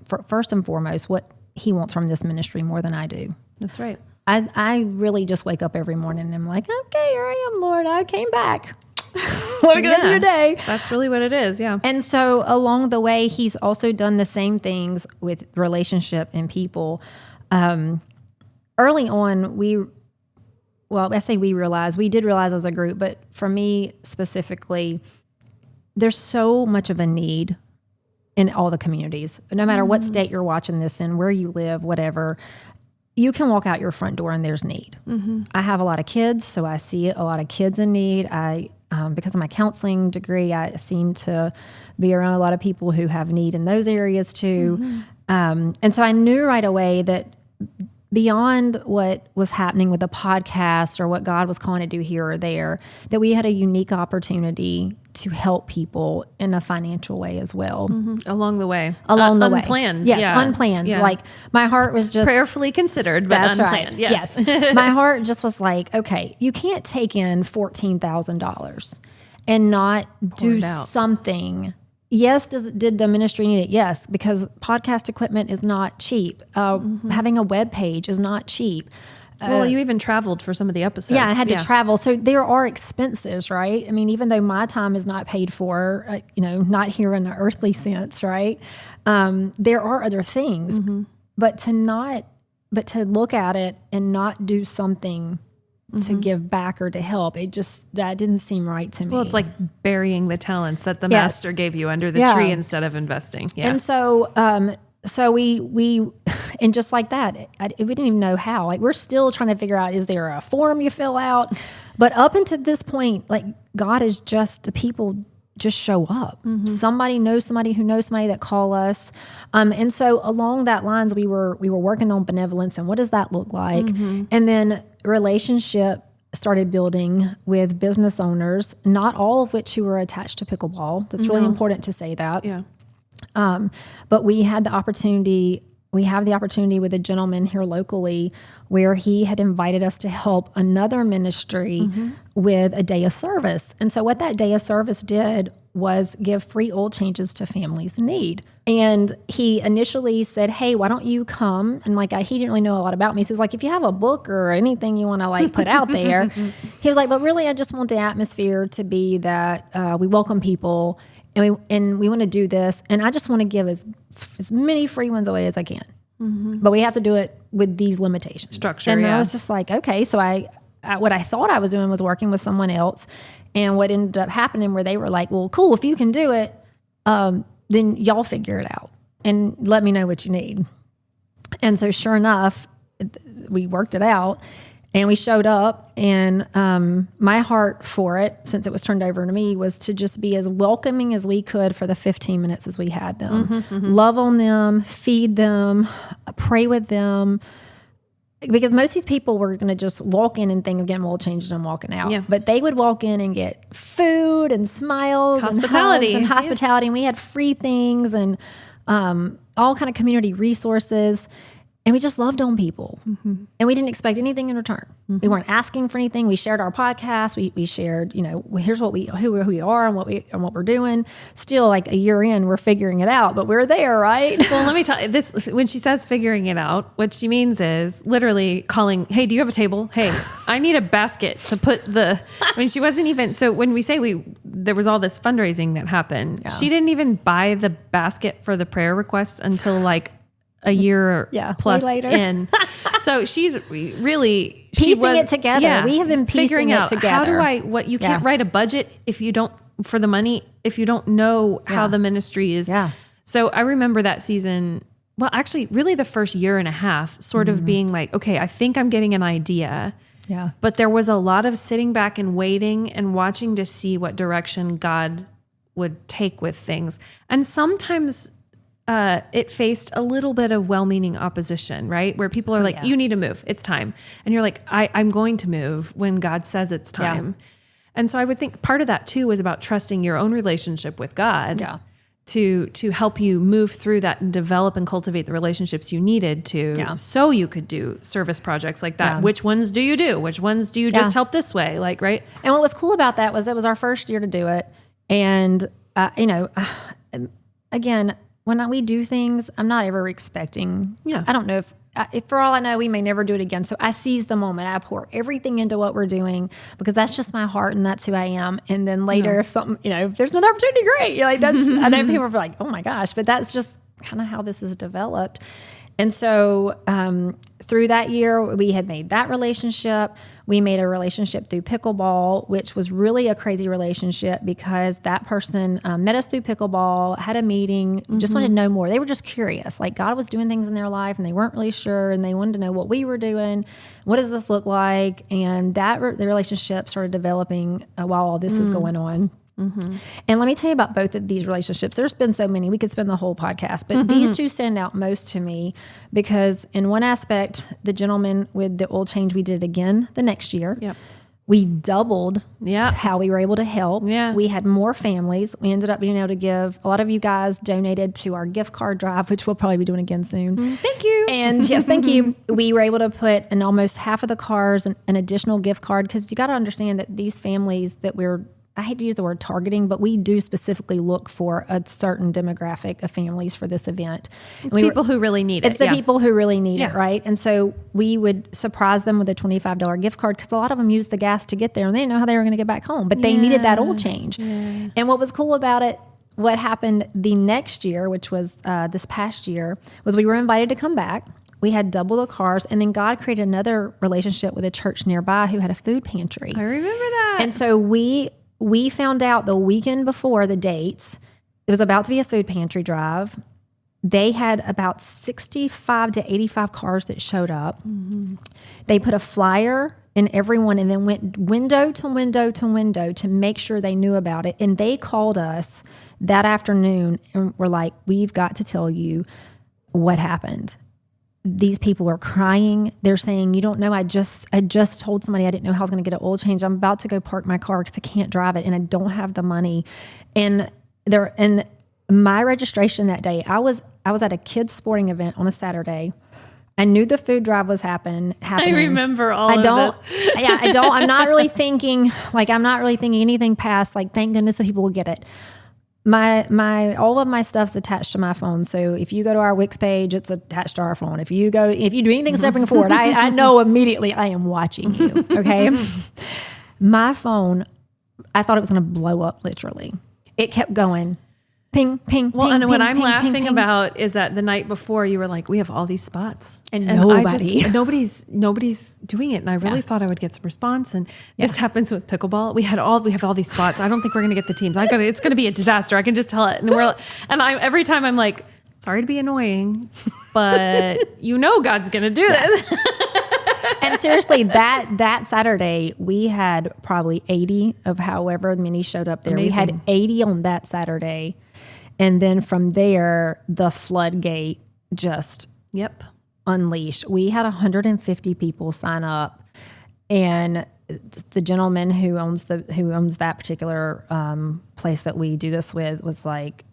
what he wants from this ministry more than I do. That's right. I really just wake up every morning and I'm like, okay, here I am, Lord, I came back. What are we going to do today? That's really what it is. Yeah. And so along the way, he's also done the same things with relationship and people. Early on, we did realize as a group, but for me specifically, there's so much of a need in all the communities, no matter what state you're watching this in, where you live, whatever. You can walk out your front door and there's need. I have a lot of kids, so I see a lot of kids in need. Because of my counseling degree, I seem to be around a lot of people who have need in those areas too. And so I knew right away that beyond what was happening with the podcast or what God was calling to do here or there, that we had a unique opportunity to help people in a financial way as well. Along the way. Unplanned. Yes, unplanned. Yeah. Like my heart was just... prayerfully considered, but that's unplanned. Right. Yes. My heart just was like, okay, you can't take in $14,000 and not do something. Yes, did the ministry need it? Yes, because podcast equipment is not cheap. Having a web page is not cheap. Well, you even traveled for some of the episodes. Yeah, I had to travel. So there are expenses, right? I mean, even though my time is not paid for, not here in the earthly sense, right? There are other things, but to look at it and not do something to give back or to help, that didn't seem right to me. Well, it's like burying the talents that the master gave you under the tree instead of investing. Yeah. And so we and just like that, we didn't even know how. Like we're still trying to figure out, is there a form you fill out? But up until this point, like God is just, the people just show up. Somebody knows somebody who knows somebody that call us. And so along that lines, we were working on benevolence and what does that look like? And then relationship started building with business owners, not all of which who were attached to pickleball. That's really important to say that. Yeah. But we have the opportunity with a gentleman here locally where he had invited us to help another ministry with a day of service. And so what that day of service did was give free oil changes to families in need. And he initially said, hey, why don't you come? And he didn't really know a lot about me. So he was like, if you have a book or anything you want to put out there, he was like, but really I just want the atmosphere to be that we welcome people and we want to do this. And I just want to give as many free ones away as I can. But we have to do it with these limitations. Structure, and I was just like, okay. So what I thought I was doing was working with someone else. And what ended up happening where they were like, well, cool, if you can do it, then y'all figure it out and let me know what you need. And so sure enough, we worked it out. And we showed up, and my heart for it, since it was turned over to me, was to just be as welcoming as we could for the 15 minutes as we had them. Love on them, feed them, pray with them. Because most of these people were going to just walk in and think of getting oil changed and walking out. Yeah. But they would walk in and get food and smiles hospitality. And hospitality. And we had free things and all kind of community resources. And we just loved on people. And we didn't expect anything in return. We weren't asking for anything. We shared our podcast. We shared, here's who we are and what we're doing. Still, a year in, we're figuring it out, but we're there, right? Well, let me tell you this. When she says figuring it out, what she means is literally calling, hey, do you have a table? Hey, I need a basket to put she wasn't even, so when we say there was all this fundraising that happened, she didn't even buy the basket for the prayer requests until a year plus later. in. So she's really piecing it together. Yeah, we have been piecing it together. How do you can't write a budget for the money if you don't know how the ministry is. Yeah. So I remember that season, well, actually really the first year and a half sort of being okay, I think I'm getting an idea. Yeah. But there was a lot of sitting back and waiting and watching to see what direction God would take with things. And sometimes it faced a little bit of well-meaning opposition, right? Where people are you need to move. It's time. And you're like, I'm going to move when God says it's time. Yeah. And so I would think part of that too was about trusting your own relationship with God to help you move through that and develop and cultivate the relationships you needed to, so you could do service projects like that. Yeah. Which ones do you do? Which ones do you just help this way? Right? And what was cool about that was it was our first year to do it. And, again, when we do things, I'm not ever expecting, I don't know if for all I know, we may never do it again. So I seize the moment. I pour everything into what we're doing because that's just my heart and that's who I am. And then later, if something, if there's another opportunity, great. That's, I know people are like, oh my gosh, but that's just kind of how this is developed. And so through that year, we had made that relationship. We made a relationship through pickleball, which was really a crazy relationship because that person met us through pickleball, had a meeting, just wanted to know more. They were just curious. God was doing things in their life and they weren't really sure and they wanted to know what we were doing. What does this look like? And the relationship started developing while all this is going on. And let me tell you about both of these relationships. There's been so many. We could spend the whole podcast, but these two stand out most to me because in one aspect, the gentleman with the oil change, we did it again the next year. Yep. We doubled how we were able to help. Yeah. We had more families. We ended up being able to give, a lot of you guys donated to our gift card drive, which we'll probably be doing again soon. Thank you. And yes, thank you. We were able to put in almost half of the cars an additional gift card because you got to understand that these families that I hate to use the word targeting, but we do specifically look for a certain demographic of families for this event. It's people who really need it. It's the people who really need it, right? And so we would surprise them with a $25 gift card because a lot of them used the gas to get there and they didn't know how they were going to get back home, but they needed that oil change. Yeah. And what was cool about it, what happened the next year, which was this past year, was we were invited to come back. We had double the cars, and then God created another relationship with a church nearby who had a food pantry. I remember that. And so we found out the weekend before the dates, it was about to be a food pantry drive. They had about 65 to 85 cars that showed up. They put a flyer and everyone, and then went window to window to window to make sure they knew about it. And they called us that afternoon and were like, we've got to tell you what happened. These people are crying. They're saying, you don't know, I just told somebody I didn't know how I was going to get an oil change. I'm about to go park my car because I can't drive it and I don't have the money. And my registration that day, I was at a kids sporting event on a Saturday. I knew the food drive was happening. I remember all of this. Yeah, I'm not really thinking anything past, like, thank goodness that people will get it. All of my stuff's attached to my phone. So if you go to our Wix page, it's attached to our phone. If you do anything stepping forward, I know immediately I am watching you. Okay. My phone, I thought it was going to blow up literally. It kept going. Ping, ping, well, ping, and ping, what I'm ping, laughing ping, about is that the night before you were like, we have all these spots and nobody's doing it. And I really thought I would get some response. And this happens with pickleball. We have all these spots. I don't think we're going to get the teams. It's going to be a disaster. I can just tell it. And every time I'm like, sorry to be annoying, but God's going to do this. And seriously, that Saturday, we had probably 80 of however many showed up there. Amazing. We had 80 on that Saturday. And then from there, the floodgate just unleashed. We had 150 people sign up. And the gentleman who owns that particular place that we do this with was like,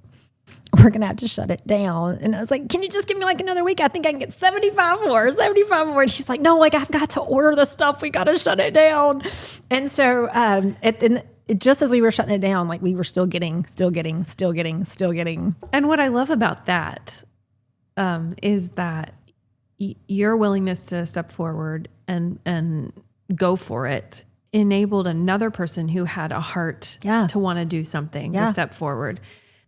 we're going to have to shut it down. And I was like, can you just give me like another week? I think I can get 75 more. And he's like, no, like I've got to order the stuff. We got to shut it down. And so just as we were shutting it down, like we were still getting. And what I love about that is that your willingness to step forward and go for it enabled another person who had a heart to want to do something, to step forward.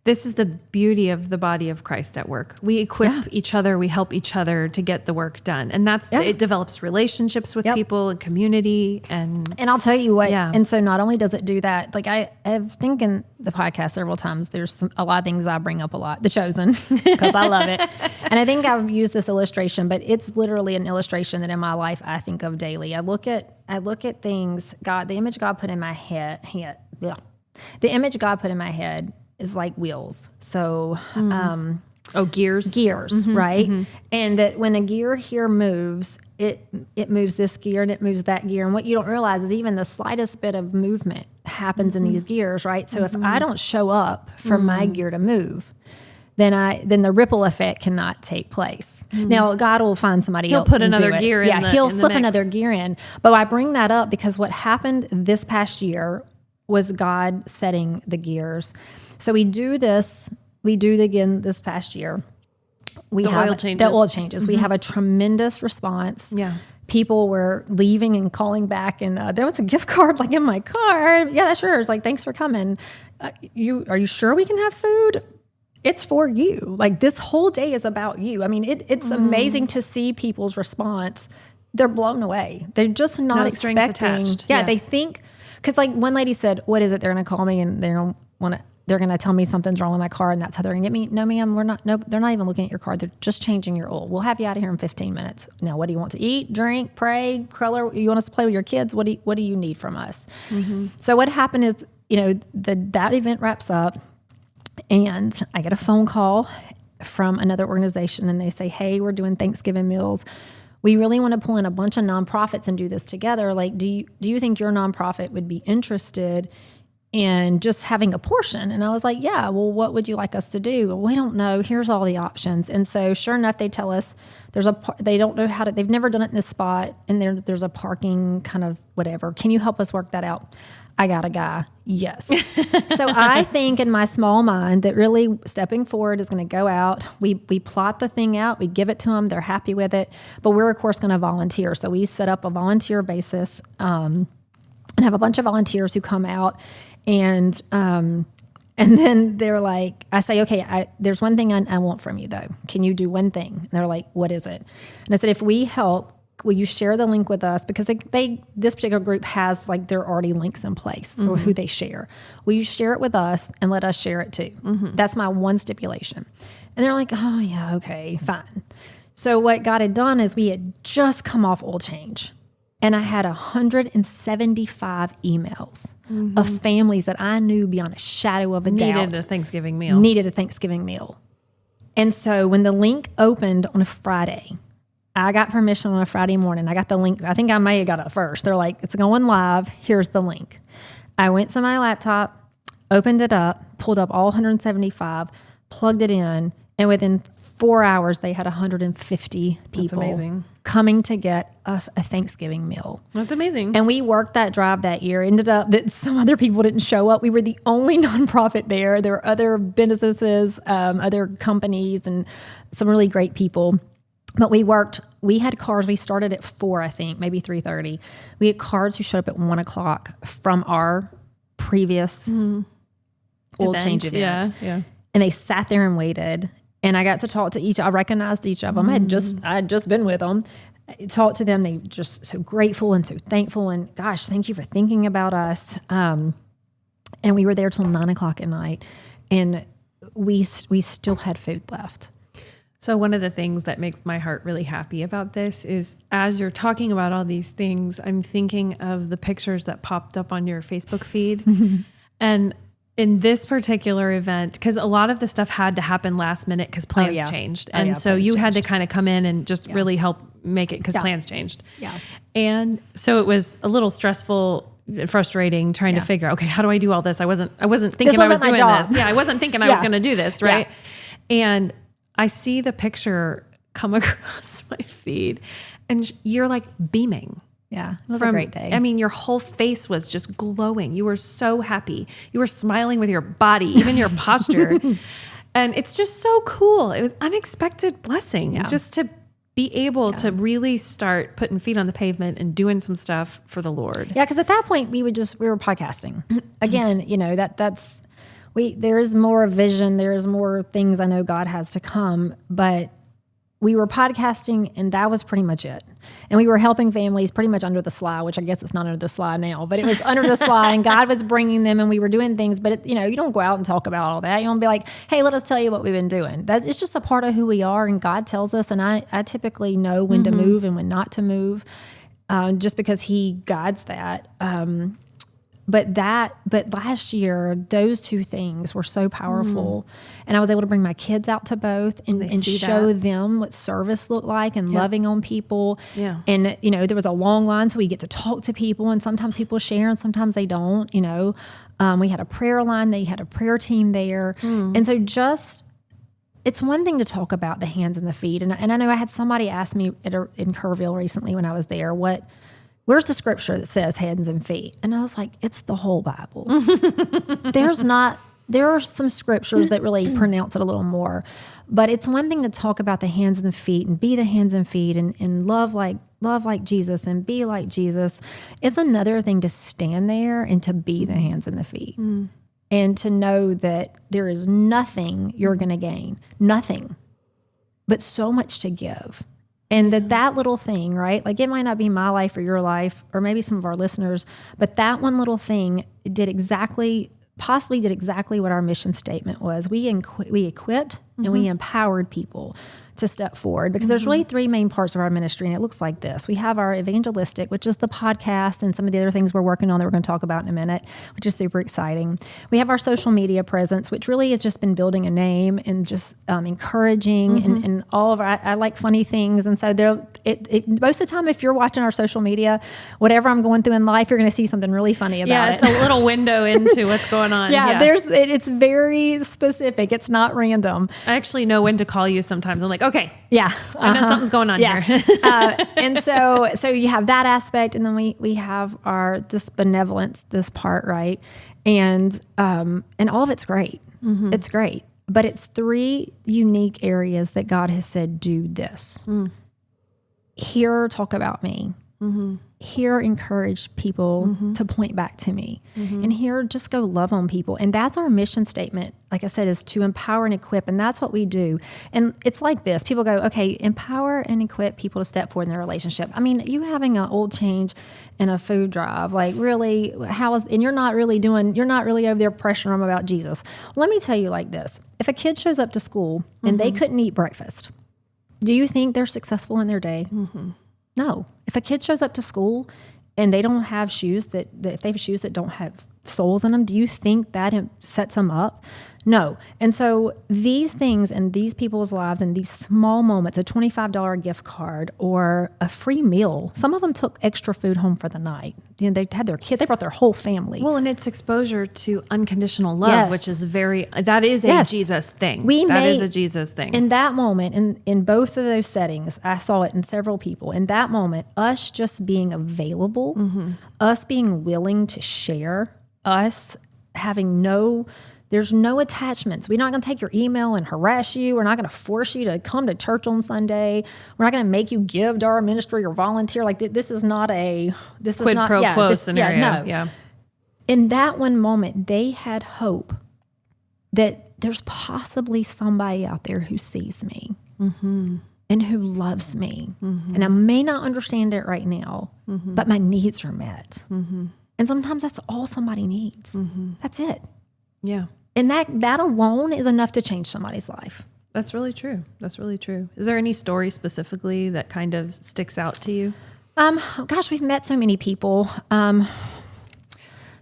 This is the beauty of the body of Christ at work. We equip each other. We help each other to get the work done. And it develops relationships with people and community. And I'll tell you what, and so not only does it do that, like I've think in the podcast several times, there's a lot of things I bring up a lot, The Chosen, because I love it. And I think I've used this illustration, but it's literally an illustration that in my life I think of daily. I look at things, the image God put in my head, the image God put in my head is like wheels. So, gears, right? Mm-hmm. And that when a gear here moves, it moves this gear and it moves that gear. And what you don't realize is even the slightest bit of movement happens in these gears, right? So if I don't show up for my gear to move, then the ripple effect cannot take place. Now God will find somebody else. He'll put another gear in. Yeah, he'll slip another gear in. But I bring that up because what happened this past year was God setting the gears. So we do it again this past year. The oil changes. We have a tremendous response. Yeah. People were leaving and calling back, and there was a gift card like in my car. Yeah, that sure is like, thanks for coming. Are you sure we can have food? It's for you. Like this whole day is about you. I mean, it's amazing to see people's response. They're blown away. They're just not expecting. Yeah, they think, because like one lady said, what is it? They're going to call me and they're going to tell me something's wrong with my car and that's how they're going to get me. No, ma'am, they're not even looking at your car. They're just changing your oil. We'll have you out of here in 15 minutes. Now, what do you want to eat, drink, pray, color? You want us to play with your kids? What do you need from us? Mm-hmm. So what happened is, that event wraps up and I get a phone call from another organization and they say, hey, we're doing Thanksgiving meals. We really want to pull in a bunch of nonprofits and do this together. Like, do you think your nonprofit would be interested and just having a portion? And I was like, yeah, well, what would you like us to do? Well, we don't know. Here's all the options. And so sure enough, they tell us they don't know they've never done it in this spot. And there's a parking kind of whatever. Can you help us work that out? I got a guy. Yes. So I think in my small mind that really Stepping Forward is going to go out. We plot the thing out. We give it to them. They're happy with it. But we're, of course, going to volunteer. So we set up a volunteer basis and have a bunch of volunteers who come out. And then they're like, I say, okay, there's one thing I want from you, though. Can you do one thing? And they're like, what is it? And I said, if we help, will you share the link with us? Because this particular group has like there are already links in place or who they share. Will you share it with us and let us share it too? Mm-hmm. That's my one stipulation. And they're like, oh yeah, okay, fine. So what God had done is we had just come off oil change. And I had 175 emails of families that I knew beyond a shadow of a doubt Needed a Thanksgiving meal. And so when the link opened on a Friday, I got permission on a Friday morning. I got the link. I think I may have got it first. They're like, it's going live. Here's the link. I went to my laptop, opened it up, pulled up all 175, plugged it in, and within 4 hours, they had 150 people coming to get a Thanksgiving meal. That's amazing. And we worked that drive that year. Ended up that some other people didn't show up. We were the only nonprofit there. There were other businesses, other companies, and some really great people. But we had cars. We started at 4, I think, maybe 3:30. We had cars who showed up at 1 o'clock from our previous oil change event. Yeah. And they sat there and waited. And I got to talk to I recognized each of them. I had just been with them. I talked to them. They were just so grateful and so thankful. And gosh, thank you for thinking about us. And we were there till 9 o'clock at night. And we still had food left. So one of the things that makes my heart really happy about this is as you're talking about all these things, I'm thinking of the pictures that popped up on your Facebook feed. And in this particular event, because a lot of the stuff had to happen last minute because plans changed. And so you had to kind of come in and just really help make it because plans changed. Yeah. And so it was a little stressful, frustrating trying to figure, okay, how do I do all this? I wasn't thinking I was doing this. Yeah. I wasn't thinking I was going to do this. Right. Yeah. And I see the picture come across my feed and you're like beaming. Yeah, it was a great day. I mean, your whole face was just glowing. You were so happy. You were smiling with your body, even your posture. And it's just so cool. It was unexpected blessing just to be able to really start putting feet on the pavement and doing some stuff for the Lord. Yeah, because at that point we were podcasting. Again, there is more vision. There is more things I know God has to come, but we were podcasting and that was pretty much it. And we were helping families pretty much under the sly, which I guess it's not under the sly now, but it was under the sly and God was bringing them and we were doing things, but you don't go out and talk about all that. You don't be like, hey, let us tell you what we've been doing. That it's just a part of who we are and God tells us. And I typically know when to move and when not to move, just because he guides that. But last year, those two things were so powerful. And I was able to bring my kids out to both and show them what service looked like and loving on people. Yeah. And, there was a long line, so we get to talk to people and sometimes people share and sometimes they don't, we had a prayer line, they had a prayer team there. And so it's one thing to talk about the hands and the feet. And I know I had somebody ask me in Kerrville recently when I was there, where's the scripture that says hands and feet? And I was like, it's the whole Bible. There are some scriptures that really pronounce it a little more, but it's one thing to talk about the hands and the feet and be the hands and feet and love like Jesus and be like Jesus. It's another thing to stand there and to be the hands and the feet and to know that there is nothing you're going to gain, nothing, but so much to give. And that little thing, right? Like it might not be my life or your life, or maybe some of our listeners, but that one little thing possibly did exactly what our mission statement was. We equipped and we empowered people to step forward because there's really three main parts of our ministry, and it looks like this. We have our evangelistic, which is the podcast and some of the other things we're working on that we're going to talk about in a minute, which is super exciting. We have our social media presence, which really has just been building a name and just encouraging and all of our, I like funny things. And so most of the time, if you're watching our social media, whatever I'm going through in life, you're going to see something really funny about it. Yeah, it's a little window into what's going on. It's very specific. It's not random. I actually know when to call you sometimes. I'm like, okay. Yeah. I know something's going on here. And so you have that aspect, and then we have this benevolence, this part, right? And all of it's great. It's great. But it's three unique areas that God has said, do this. Here, talk about me. Here, encourage people to point back to me. And here, just go love on people. And that's our mission statement, like I said, is to empower and equip. And that's what we do. And it's like this. People go, okay, empower and equip people to step forward in their relationship. I mean, you having an oil change and a food drive, like really, and you're not really over there pressuring them about Jesus. Let me tell you like this. If a kid shows up to school and they couldn't eat breakfast, do you think they're successful in their day? No. If a kid shows up to school and they don't have shoes that if they have shoes that don't have soles in them, do you think that sets them up? No. And so these things in these people's lives and these small moments, a $25 gift card or a free meal. Some of them took extra food home for the night. They had their kid, they brought their whole family. Well, and it's exposure to unconditional love, Yes. which is that is a Jesus thing. That is a Jesus thing. In that moment, in both of those settings, I saw it in several people. In that moment, us just being available, us being willing to share, us having there's no attachments. We're not going to take your email and harass you. We're not going to force you to come to church on Sunday. We're not going to make you give to our ministry or volunteer. Like this is not a quid pro quo scenario. No. Yeah. In that one moment, they had hope that there's possibly somebody out there who sees me and who loves me. And I may not understand it right now, but my needs are met. And sometimes that's all somebody needs. That's it. Yeah. And that alone is enough to change somebody's life. That's really true. That's really true. Is there any story specifically that kind of sticks out to you? Gosh, we've met so many people.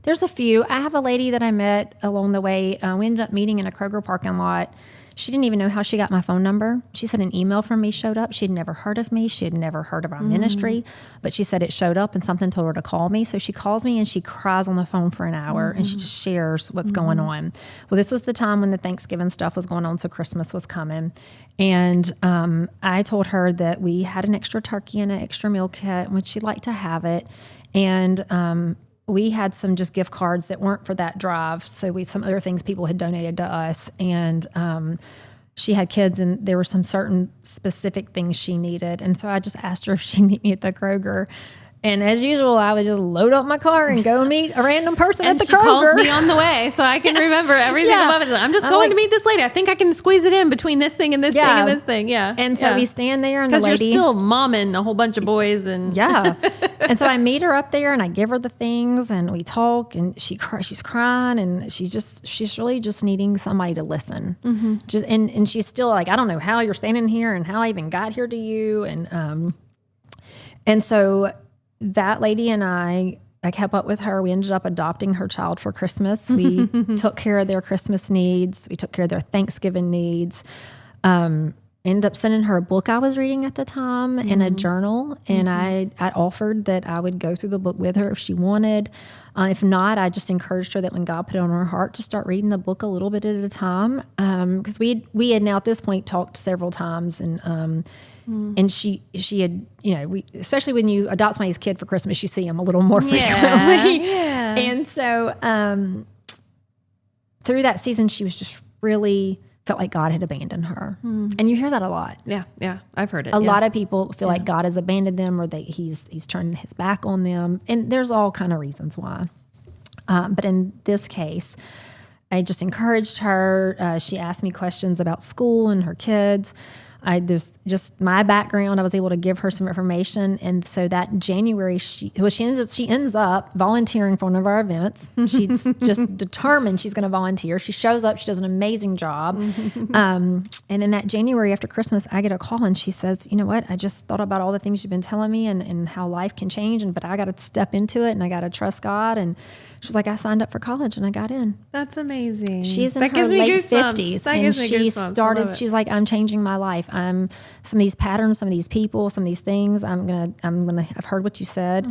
There's a few. I have a lady that I met along the way. We ended up meeting in a Kroger parking lot. She didn't even know how she got my phone number. She said an email from me showed up. She had never heard of me. She had never heard of our ministry, but she said it showed up and something told her to call me. So she calls me and she cries on the phone for an hour and she just shares what's going on. Well, this was the time when the Thanksgiving stuff was going on, so Christmas was coming. And I told her that we had an extra turkey and an extra meal kit, and she'd like to have it. And we had some just gift cards that weren't for that drive. So some other things people had donated to us. And she had kids and there were some certain specific things she needed. And so I just asked her if she'd meet me at the Kroger. And as usual, I would just load up my car and go meet a random person at the Kroger. And she calls me on the way, so I can remember every single moment. I'm just going to meet this lady. I think I can squeeze it in between this thing and this thing and this thing. Yeah. And so we stand there and the lady... Because you're still momming a whole bunch of boys. And yeah. And so I meet her up there and I give her the things and we talk and she's crying and she's really just needing somebody to listen. And she's still like, I don't know how you're standing here and how I even got here to you. And so... that lady and I kept up with her. We ended up adopting her child for Christmas. We took care of their Christmas needs. We took care of their Thanksgiving needs. Ended up sending her a book I was reading at the time and a journal. And I offered that I would go through the book with her if she wanted. If not, I just encouraged her that when God put it on her heart to start reading the book a little bit at a time. Because we had now at this point talked several times and she had, especially when you adopt somebody's kid for Christmas, you see them a little more frequently. Yeah. And so through that season, she was just really felt like God had abandoned her. And you hear that a lot. Yeah, I've heard it. A lot of people feel like God has abandoned them or that he's turned his back on them. And there's all kind of reasons why. But in this case, I just encouraged her. She asked me questions about school and her kids. There's just my background. I was able to give her some information, and so that January, she ends up volunteering for one of our events. She's just determined she's going to volunteer. She shows up. She does an amazing job. And in that January after Christmas, I get a call, and she says, "You know what? I just thought about all the things you've been telling me, and how life can change, but I got to step into it, and I got to trust God." And she's like, "I signed up for college, and I got in." That's amazing. She's in her late 50s, and she started. She's like, "I'm changing my life. Some of these patterns, some of these people, some of these things. I've heard what you said,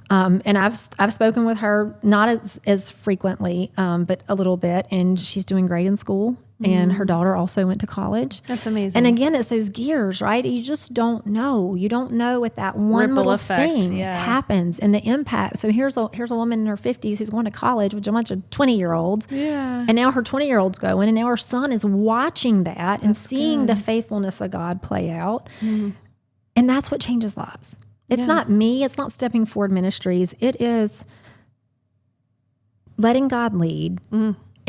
and I've spoken with her not as frequently, but a little bit, and she's doing great in school. And her daughter also went to college. That's amazing. And again, it's those gears, right? You just don't know. You don't know what that one ripple little effect, thing happens and the impact. So here's a woman in her 50s who's going to college with a bunch of 20-year-olds. Yeah. And now her 20-year-old's going, and now her son is watching that and seeing the faithfulness of God play out. And that's what changes lives. It's not me. It's not Stepping Forward Ministries. It is letting God lead.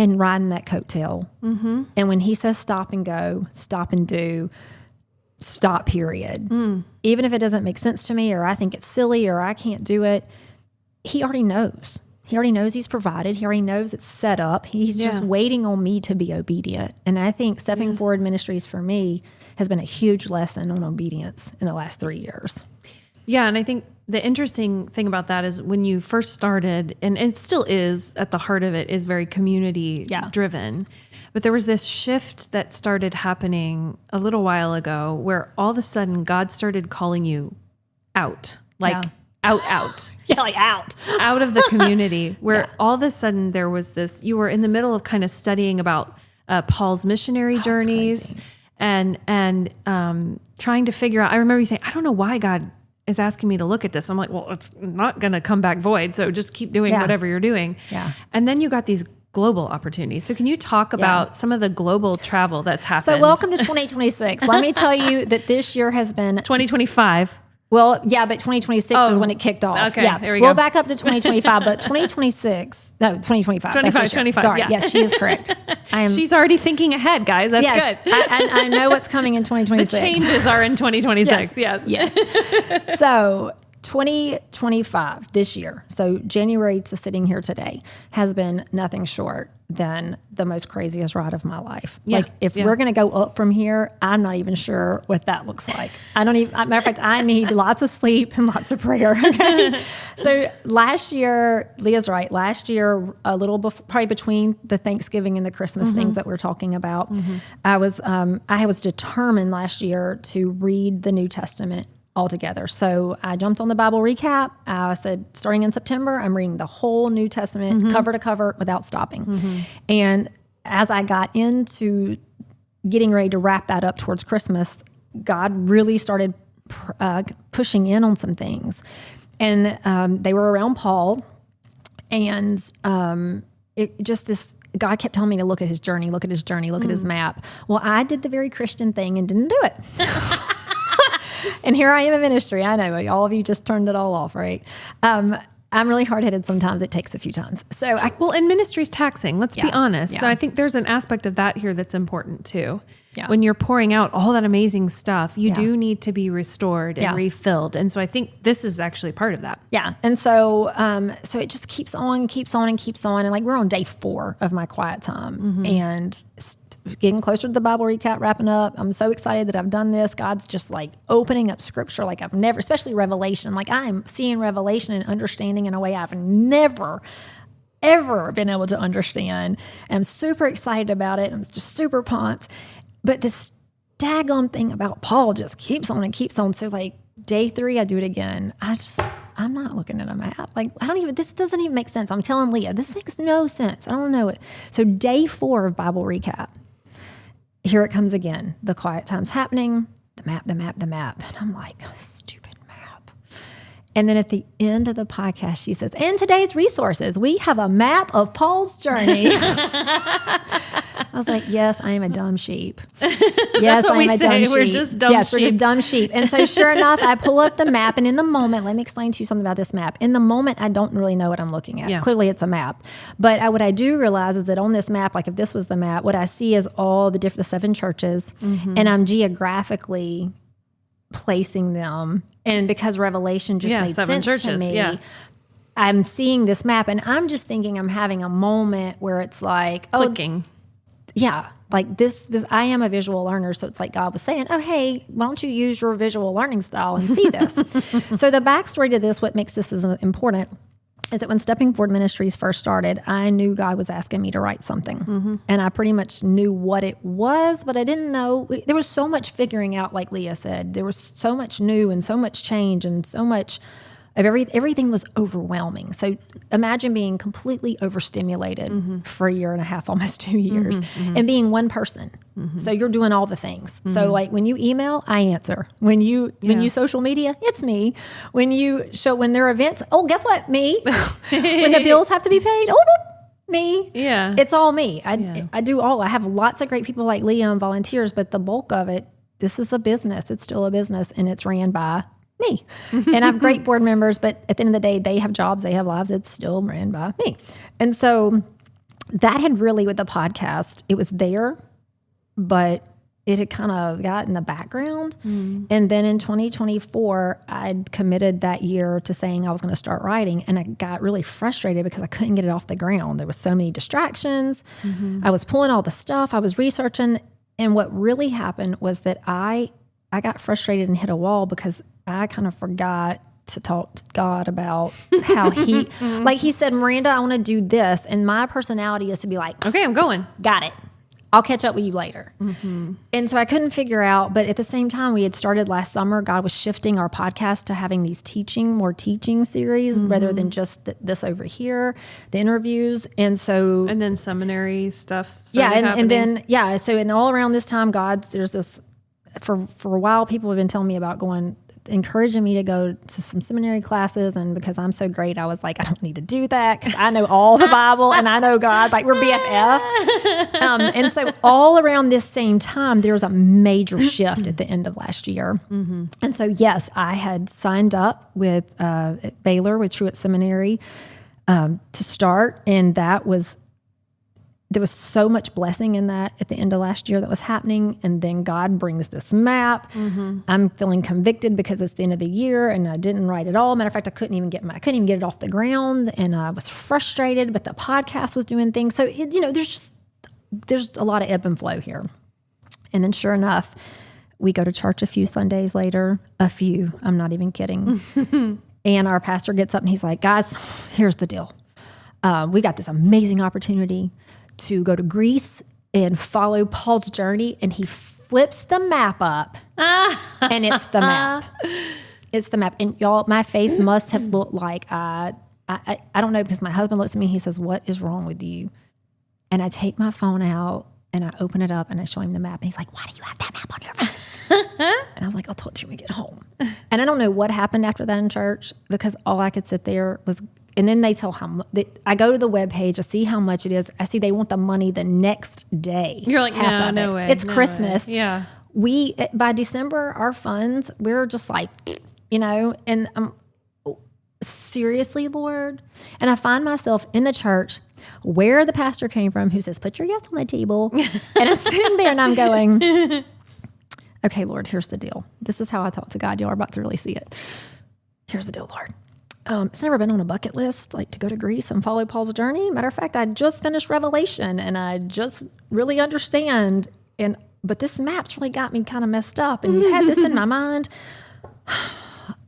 And riding that coattail. And when he says stop and go, stop and do, stop, period. Even if it doesn't make sense to me or I think it's silly or I can't do it, he already knows. He already knows he's provided. He already knows it's set up. He's just waiting on me to be obedient. And I think Stepping Forward Ministries for me has been a huge lesson on obedience in the last 3 years. Yeah. And I think the interesting thing about that is when you first started, and it still is at the heart of it, is very community driven. But there was this shift that started happening a little while ago where all of a sudden God started calling you out, like out. Yeah, like out of the community, where all of a sudden there was this, you were in the middle of kind of studying about Paul's missionary journeys and trying to figure out, I remember you saying, I don't know why God is asking me to look at this. I'm like, well, it's not going to come back void. So just keep doing whatever you're doing. Yeah. And then you got these global opportunities. So can you talk about some of the global travel that's happened? So welcome to 2026. Let me tell you that this year has been 2025. Well, yeah, but 2026 is when it kicked off. Okay, yeah, there we go. We'll back up to 2025, but 2025. 25. Sorry, yeah. Yes, she is correct. She's already thinking ahead, guys. That's good. I know what's coming in 2026. The changes are in 2026. Yes. So 2025, this year, so January to sitting here today, has been nothing short than the most craziest ride of my life. Yeah. Like if we're going to go up from here, I'm not even sure what that looks like. Matter of fact, I need lots of sleep and lots of prayer. Okay? So last year, Leah's right. Last year, a little before, probably between the Thanksgiving and the Christmas things that we're talking about, I was determined last year to read the New Testament altogether. So I jumped on the Bible recap. I said, starting in September, I'm reading the whole New Testament cover to cover without stopping. And as I got into getting ready to wrap that up towards Christmas, God really started pushing in on some things. And they were around Paul. And God kept telling me to look at his journey, look at his map. Well, I did the very Christian thing and didn't do it. And here I am in ministry. I know all of you just turned it all off, right? I'm really hard-headed sometimes. It takes a few times. And ministry's taxing. Let's be honest. Yeah. So I think there's an aspect of that here that's important too. Yeah. When you're pouring out all that amazing stuff, you do need to be restored and refilled. And so I think this is actually part of that. Yeah. And so it just keeps on. And like we're on day 4 of my quiet time and getting closer to the Bible recap, wrapping up. I'm so excited that I've done this. God's just like opening up scripture like I've never, especially Revelation. Like I am seeing Revelation and understanding in a way I've never, ever been able to understand. I'm super excited about it. I'm just super pumped. But this daggone thing about Paul just keeps on and keeps on. So like day 3, I do it again. I'm not looking at a map. Like, this doesn't even make sense. I'm telling Leah, this makes no sense. I don't know it. So day 4 of Bible recap, here it comes again. The quiet time's happening, the map. And I'm like, stupid map. And then at the end of the podcast, she says, in today's resources, we have a map of Paul's journey. I was like, yes, I am a dumb sheep. Yes, I am a dumb sheep. We're just dumb sheep. We're just dumb sheep. And so sure enough, I pull up the map, and in the moment, let me explain to you something about this map. In the moment, I don't really know what I'm looking at. Yeah. Clearly, it's a map. But what I do realize is that on this map, like if this was the map, what I see is all the 7 churches, and I'm geographically placing them. And because Revelation just made 7 sense churches, to me, I'm seeing this map, and I'm just thinking I'm having a moment where it's like, clicking. Yeah, like this, I am a visual learner. So it's like God was saying, oh, hey, why don't you use your visual learning style and see this? So the backstory to this, what makes this important, is that when Stepping Forward Ministries first started, I knew God was asking me to write something. And I pretty much knew what it was, but I didn't know. There was so much figuring out, like Leah said. There was so much new and so much change and so much of everything was overwhelming. So imagine being completely overstimulated for a year and a half, almost 2 years, and being one person. So you're doing all the things. So like when you email, I answer. When you social media, it's me. When there are events, oh, guess what? Me. When the bills have to be paid, me. Yeah. It's all me. I do all. I have lots of great people like Leah and volunteers, but the bulk of it, this is a business. It's still a business, and it's ran by me. And I have great board members, but at the end of the day, they have jobs, they have lives. It's still ran by me. And so that had really, with the podcast, it was there, but it had kind of got in the background. And then in 2024, I'd committed that year to saying I was going to start writing. And I got really frustrated because I couldn't get it off the ground. There was so many distractions. I was pulling all the stuff. I was researching. And what really happened was that I got frustrated and hit a wall because I kind of forgot to talk to God about how he, like he said, Miranda, I want to do this. And my personality is to be like, Okay, I'm going. got it. I'll catch up with you later. And so I couldn't figure out, but at the same time, we had started last summer. God was shifting our podcast to having these more teaching series rather than just this over here, the interviews. And then seminary stuff. Yeah. And all around this time, there's this, for a while, people have been telling me about encouraging me to go to some seminary classes. And because I'm so great, I was like, I don't need to do that because I know all the Bible and I know God, like we're BFF. And so all around this same time, there was a major shift at the end of last year. And so, yes, I had signed up with at Baylor with Truett Seminary to start. And there was so much blessing in that at the end of last year that was happening. And then God brings this map. I'm feeling convicted because it's the end of the year and I didn't write it all. Matter of fact, I couldn't even get it off the ground. And I was frustrated, but the podcast was doing things. So, there's a lot of ebb and flow here. And then sure enough, we go to church a few Sundays later, I'm not even kidding. And our pastor gets up and he's like, guys, here's the deal. We got this amazing opportunity to go to Greece and follow Paul's journey. And he flips the map up and it's the map. It's the map. And y'all, my face must have looked like, I don't know, because my husband looks at me, he says, what is wrong with you? And I take my phone out and I open it up and I show him the map. And he's like, why do you have that map on your phone? And I was like, I'll talk to you when we get home. And I don't know what happened after that in church because all I could sit there was, and then they tell I go to the webpage, I see how much it is. I see they want the money the next day. You're like, no way. It's Christmas. Way. Yeah. By December, our funds, we're just like, and seriously, Lord. And I find myself in the church where the pastor came from who says, put your yes on the table. And I'm sitting there and I'm going, okay, Lord, here's the deal. This is how I talk to God. Y'all are about to really see it. Here's the deal, Lord. It's never been on a bucket list, like to go to Greece and follow Paul's journey. Matter of fact, I just finished Revelation and I just really understand. But this map's really got me kind of messed up. And you've had this in my mind.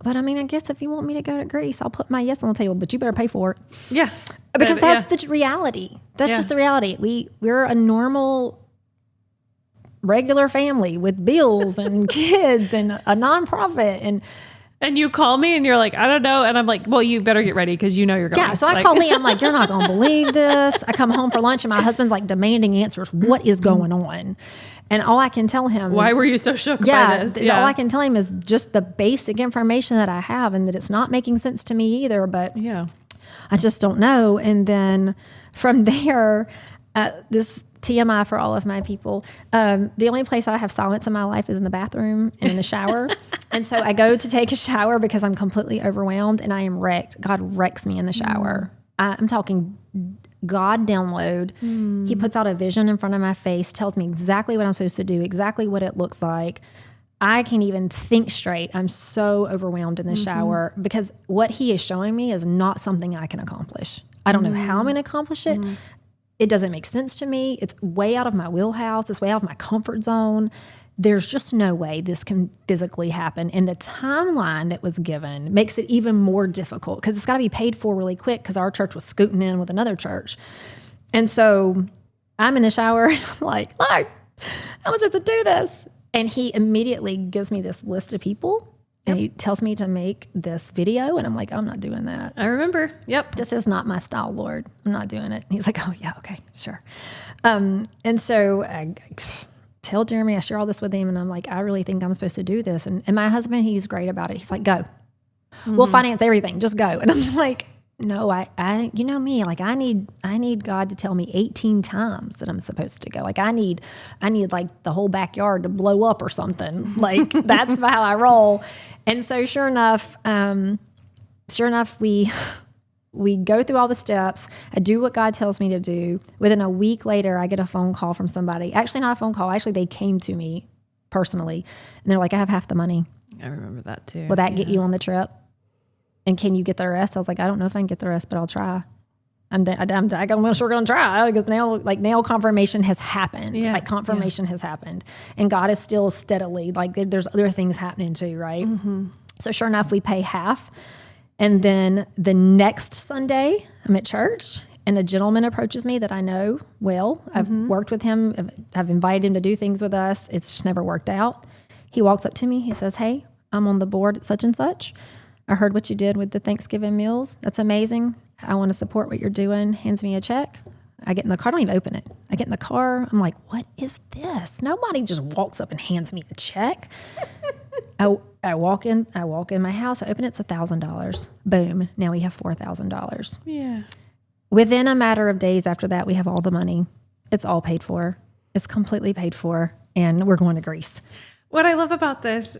But I mean, I guess if you want me to go to Greece, I'll put my yes on the table, but you better pay for it. Yeah. Because that's the reality. That's just the reality. We're a normal, regular family with bills and kids and a nonprofit. And you call me and you're like, I don't know. And I'm like, well, you better get ready because you know you're going. Yeah, so I call Leah. I'm like, you're not going to believe this. I come home for lunch and my husband's like demanding answers. What is going on? And all I can tell him why were you so shook by this? All I can tell him is just the basic information that I have and that it's not making sense to me either. But I just don't know. And then from there, this TMI for all of my people, the only place I have silence in my life is in the bathroom and in the shower. And so I go to take a shower because I'm completely overwhelmed and I am wrecked. God wrecks me in the shower. I'm talking God download. He puts out a vision in front of my face, tells me exactly what I'm supposed to do, exactly what it looks like. I can't even think straight. I'm so overwhelmed in the shower because what he is showing me is not something I can accomplish. I don't know how I'm going to accomplish it. It doesn't make sense to me. It's way out of my wheelhouse. It's way out of my comfort zone. There's just no way this can physically happen. And the timeline that was given makes it even more difficult because it's got to be paid for really quick because our church was scooting in with another church. And so I'm in the shower and I'm like, Lord, how am I supposed to do this? And he immediately gives me this list of people and he tells me to make this video. And I'm like, I'm not doing that. I remember. Yep. This is not my style, Lord. I'm not doing it. And he's like, oh yeah, okay, sure. And so I tell Jeremy, I share all this with him and I'm like, I really think I'm supposed to do this. And my husband, he's great about it. He's like, go. We'll finance everything. Just go. And I'm just like, no, I you know me, like I need God to tell me 18 times that I'm supposed to go. Like I need like the whole backyard to blow up or something. Like that's how I roll. And so sure enough, we go through all the steps. I do what God tells me to do. Within a week later, I get a phone call from somebody. Actually, not a phone call. Actually, they came to me personally. And they're like, I have half the money. I remember that too. Will that get you on the trip? And can you get the rest? I was like, I don't know if I can get the rest, but I'll try. I'm sure going to try because now confirmation has happened. Yeah. Like confirmation has happened. And God is still steadily, like there's other things happening too, right? So sure enough, we pay half. And then the next Sunday, I'm at church, and a gentleman approaches me that I know well. I've worked with him. I've invited him to do things with us. It's just never worked out. He walks up to me. He says, "Hey, I'm on the board at such and such. I heard what you did with the Thanksgiving meals. That's amazing. I want to support what you're doing." Hands me a check. I get in the car. I don't even open it. I get in the car. I'm like, what is this? Nobody just walks up and hands me a check. I walk in my house. I open it. It's $1,000. Boom. Now we have $4,000. Yeah. Within a matter of days after that, we have all the money. It's all paid for. It's completely paid for. And we're going to Greece. What I love about this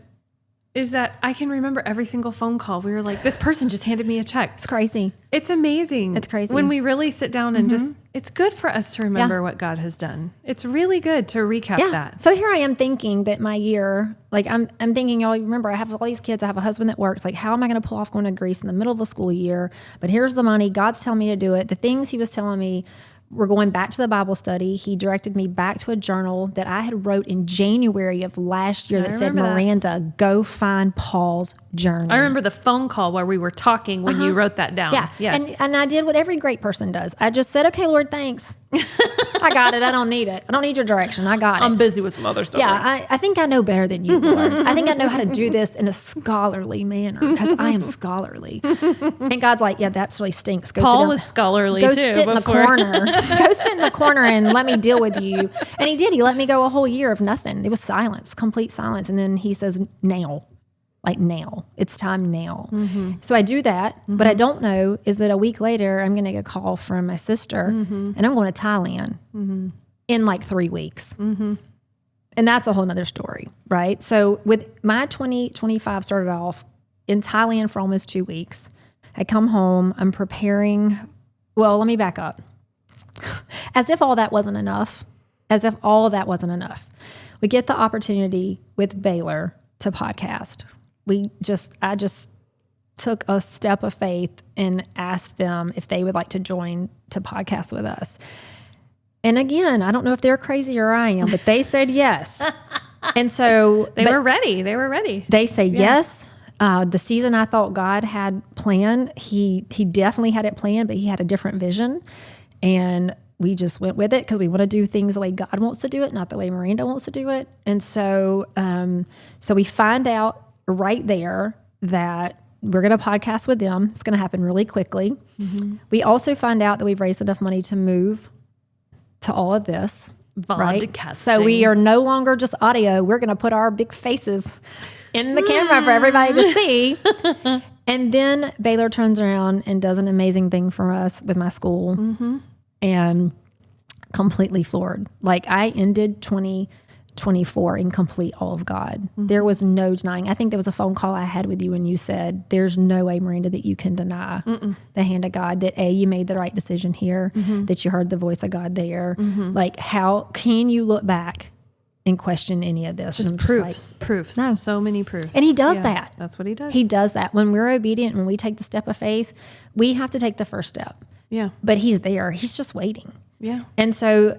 is that I can remember every single phone call. We were like, this person just handed me a check. It's crazy. It's amazing. It's crazy. When we really sit down and just, it's good for us to remember what God has done. It's really good to recap that. So here I am thinking that my year, like I'm thinking, y'all remember, I have all these kids. I have a husband that works. Like, how am I going to pull off going to Greece in the middle of a school year? But here's the money. God's telling me to do it. The things he was telling me, we're going back to the Bible study. He directed me back to a journal that I had wrote in January of last year that said, Miranda, go find Paul's journal. I remember the phone call where we were talking when you wrote that down. Yeah. Yes. And I did what every great person does. I just said, okay, Lord, thanks. I got it. I don't need it. I don't need your direction. I got it. I'm busy with some other stuff. Yeah, I think I know better than you, Lord. I think I know how to do this in a scholarly manner because I am scholarly. And God's like, yeah, that really stinks. Paul was scholarly too. Go sit in the corner. Go sit in the corner and let me deal with you. And he did. He let me go a whole year of nothing. It was silence, complete silence. And then he says, now. Like now, it's time now. So I do that. What I don't know is that a week later, I'm going to get a call from my sister and I'm going to Thailand in like 3 weeks. And that's a whole nother story, right? So with my 2025 started off in Thailand for almost 2 weeks. I come home, I'm preparing. Well, let me back up. As if all that wasn't enough, we get the opportunity with Baylor to podcast. I just took a step of faith and asked them if they would like to join to podcast with us. And again, I don't know if they're crazy or I am, but they said yes. And so they were ready. They say yes. The season I thought God had planned, he definitely had it planned, but he had a different vision. And we just went with it because we want to do things the way God wants to do it, not the way Miranda wants to do it. And so, so we find out right there that we're going to podcast with them. It's going to happen really quickly. We also find out that we've raised enough money to move to all of this. Right? So we are no longer just audio. We're going to put our big faces in the camera for everybody to see. And then Baylor turns around and does an amazing thing for us with my school. And completely floored. Like I ended 2024 in complete awe of God. There was no denying. I think there was a phone call I had with you and you said, there's no way, Miranda, that you can deny the hand of God, that you made the right decision here, that you heard the voice of God there. Like how can you look back and question any of this? Just proofs. No. So many proofs. And he does that. That's what he does. He does that. When we're obedient, when we take the step of faith, we have to take the first step. Yeah. But he's there. He's just waiting. Yeah. And so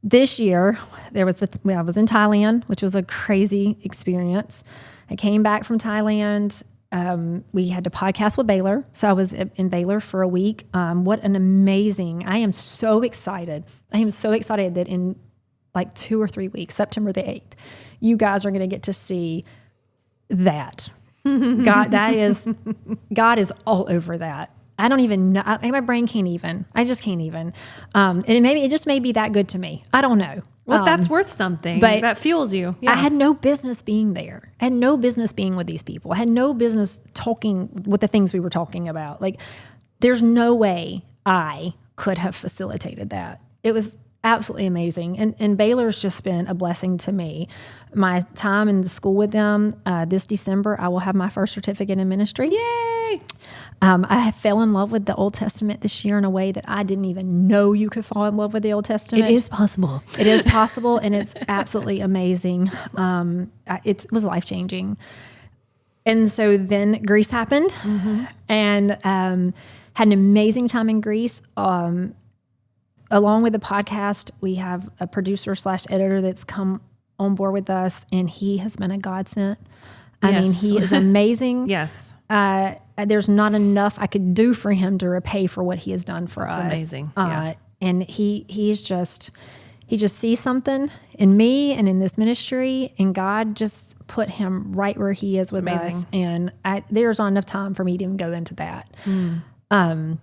this year, I was in Thailand, which was a crazy experience. I came back from Thailand. We had to podcast with Baylor. So I was in Baylor for a week. What an amazing, I am so excited. That in like 2 or 3 weeks, September the 8th, you guys are going to get to see that. God is all over that. I don't even know. My brain can't even. I just can't even. And it just may be that good to me. I don't know. Well, that's worth something. But that fuels you. Yeah. I had no business being there. I had no business being with these people. I had no business talking with the things we were talking about. Like, there's no way I could have facilitated that. It was absolutely amazing. And Baylor's just been a blessing to me. My time in the school with them, this December, I will have my first certificate in ministry. Yay! I fell in love with the Old Testament this year in a way that I didn't even know you could fall in love with the Old Testament. It is possible. It is possible, and it's absolutely amazing. It was life-changing. And so then Greece happened, and had an amazing time in Greece. Along with the podcast, we have a producer / editor that's come on board with us, and he has been a godsend. I mean, he is amazing. Yes. There's not enough I could do for him to repay for what he has done for us. Amazing. And he just sees something in me and in this ministry, and God just put him right where he is with us. And there's not enough time for me to even go into that. And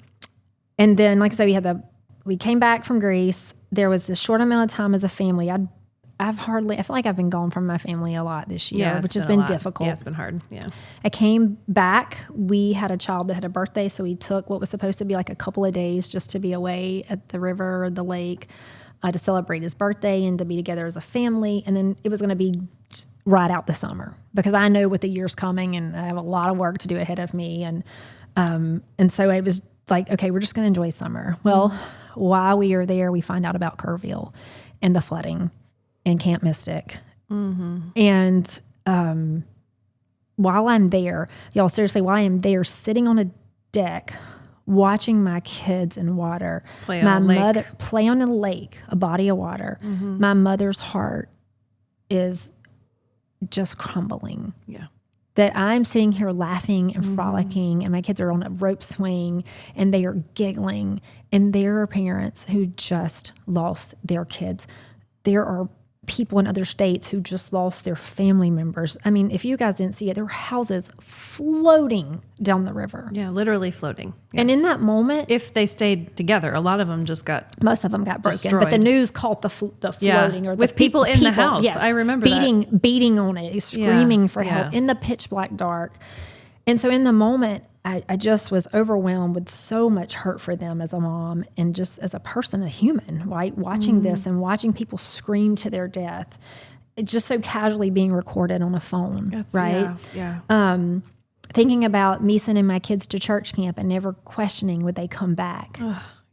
then, like I said, we came back from Greece. There was this short amount of time as a family. I feel like I've been gone from my family a lot this year, which has been difficult. Yeah, it's been hard. Yeah. I came back. We had a child that had a birthday, so we took what was supposed to be like a couple of days just to be away at the river or the lake to celebrate his birthday and to be together as a family. And then it was going to be right out the summer because I know what the year's coming and I have a lot of work to do ahead of me. And so it was like, okay, we're just going to enjoy summer. Well, while we are there, we find out about Kerrville and the flooding and Camp Mystic. And while I'm there, y'all, seriously, while I am there sitting on a deck, watching my kids in water, play on a lake, a body of water, my mother's heart is just crumbling. Yeah. That I'm sitting here laughing and frolicking, and my kids are on a rope swing and they are giggling, and there are parents who just lost their kids. There are people in other states who just lost their family members. I mean, if you guys didn't see it, there were houses floating down the river. Yeah, literally floating. Yeah. And in that moment, if they stayed together, a lot of them just most of them got broken. destroyed. But the news caught the floating or the with people in the house. Yes, I remember beating on it, screaming for help in the pitch black dark. And so in the moment, I just was overwhelmed with so much hurt for them as a mom and just as a person, a human, right? Watching this and watching people scream to their death. It's just so casually being recorded on a phone, right? Yeah. Thinking about me sending my kids to church camp and never questioning would they come back.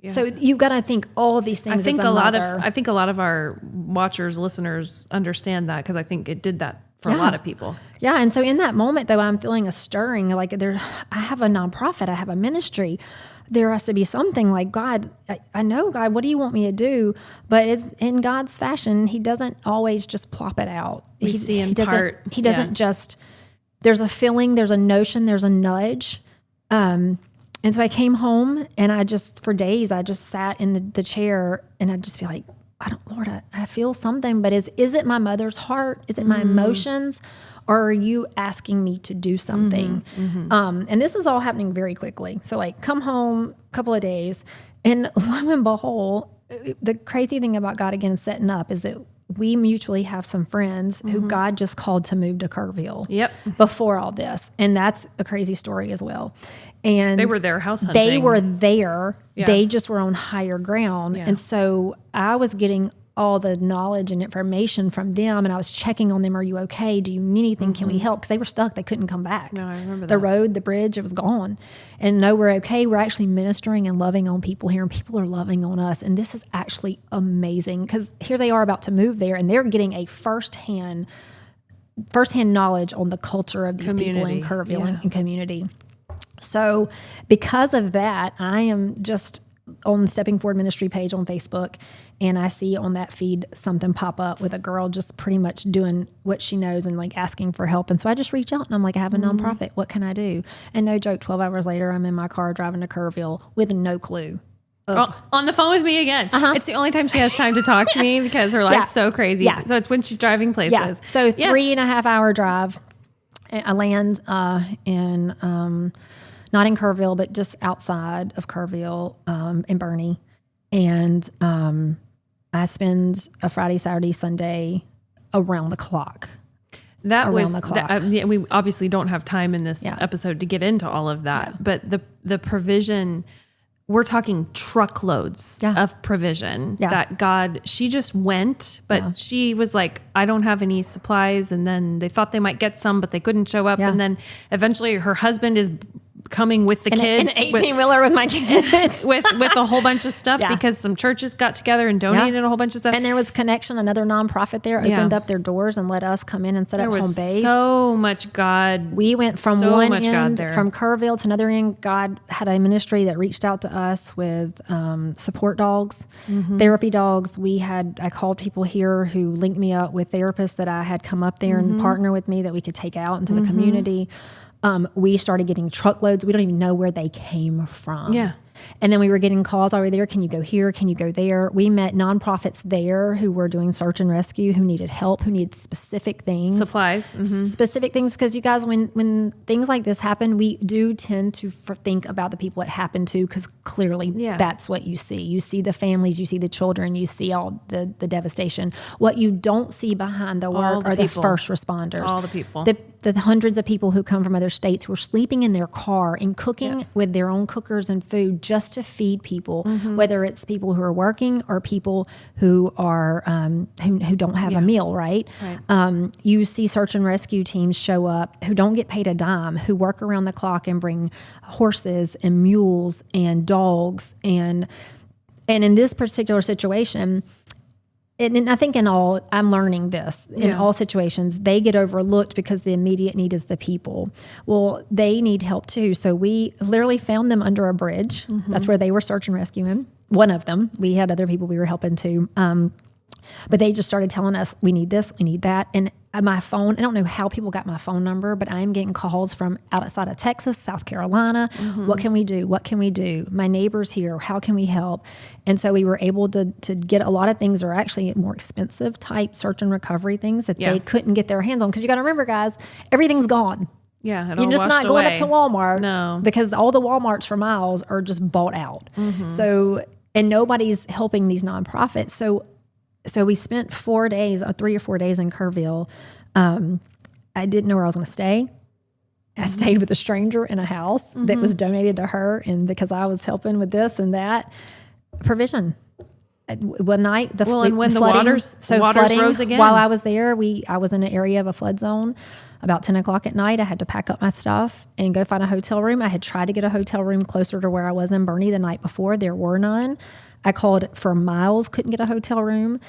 Yeah. So you got to think all of these things. I think a lot of our watchers, listeners understand that because I think it did that for a lot of people. Yeah. And so in that moment, though, I'm feeling a stirring. Like I have a nonprofit, I have a ministry. There has to be something like, God, I know, God, what do you want me to do? But it's in God's fashion. He doesn't always just plop it out. He doesn't just, there's a feeling, there's a notion, there's a nudge. And so I came home and for days, I just sat in the chair and I'd just be like, Lord, I feel something, but is it my mother's heart? Is it my emotions? Or are you asking me to do something? And this is all happening very quickly. So like come home, a couple of days, and lo and behold, the crazy thing about God again setting up is that we mutually have some friends who God just called to move to Kerrville before all this. And that's a crazy story as well. And they were there house hunting. They were there. Yeah. They just were on higher ground. Yeah. And so I was getting all the knowledge and information from them, and I was checking on them. Are you okay? Do you need anything? Can we help? Because they were stuck. They couldn't come back. No, I remember that. The road, the bridge, it was gone. And no, we're okay. We're actually ministering and loving on people here, and people are loving on us. And this is actually amazing because here they are about to move there, and they're getting a firsthand knowledge on the culture of these people in Kerrville and community. So because of that, I am just on the Stepping Forward Ministry page on Facebook, and I see on that feed something pop up with a girl just pretty much doing what she knows and like asking for help. And so I just reach out and I'm like, I have a nonprofit. What can I do? And no joke, 12 hours later, I'm in my car driving to Kerrville with no clue. On the phone with me again. It's the only time she has time to talk to me because her life's so crazy. Yeah. So it's when she's driving places. Yeah. So 3.5 hour drive. I land in not in Kerrville, but just outside of Kerrville, in Bernie. And I spend a Friday, Saturday, Sunday around the clock. We obviously don't have time in this episode to get into all of that. Yeah. But the provision, we're talking truckloads of provision that God, she just went, but she was like, I don't have any supplies. And then they thought they might get some, but they couldn't show up. And then eventually her husband is coming with the kids. An 18-wheeler with my kids. with a whole bunch of stuff because some churches got together and donated a whole bunch of stuff. And there was Connection, another nonprofit there, opened up their doors and let us come in and set up home base. So much God. We went from one end, from Kerrville to another end. God had a ministry that reached out to us with support dogs, therapy dogs. I called people here who linked me up with therapists that I had come up there and partner with me that we could take out into the community. We started getting truckloads. We don't even know where they came from. Yeah. And then we were getting calls over there. Can you go here? Can you go there? We met nonprofits there who were doing search and rescue, who needed help, who needed specific things. Supplies. Specific things. Because you guys, when things like this happen, we do tend to think about the people it happened to, because clearly that's what you see. You see the families, you see the children, you see all the devastation. What you don't see behind the work are the first responders. All the people. The hundreds of people who come from other states who are sleeping in their car and cooking with their own cookers and food just to feed people, whether it's people who are working or people who are who don't have a meal, right? You see search and rescue teams show up who don't get paid a dime, who work around the clock and bring horses and mules and dogs. And in this particular situation, and I think I'm learning this, in all situations, they get overlooked because the immediate need is the people. Well, they need help too. So we literally found them under a bridge. That's where they were search and rescuing. One of them. We had other people we were helping too. But they just started telling us, we need this, we need that. And my phone, I don't know how people got my phone number, but I'm getting calls from outside of Texas, South Carolina. What can we do? What can we do? My neighbor's here. How can we help? And so we were able to get a lot of things that are actually more expensive type search and recovery things that they couldn't get their hands on. Because you got to remember, guys, everything's gone. Yeah, you're just not going up to Walmart. No. Because all the Walmarts for miles are just bought out. So, and nobody's helping these nonprofits. So we spent 3 or 4 days in Kerrville. I didn't know where I was going to stay. I stayed with a stranger in a house that was donated to her, and because I was helping with this and that. Provision. One night, the flooding rose again. While I was there, I was in an area of a flood zone. About 10 o'clock at night, I had to pack up my stuff and go find a hotel room. I had tried to get a hotel room closer to where I was in Bernie the night before. There were none. I called for miles, couldn't get a hotel room.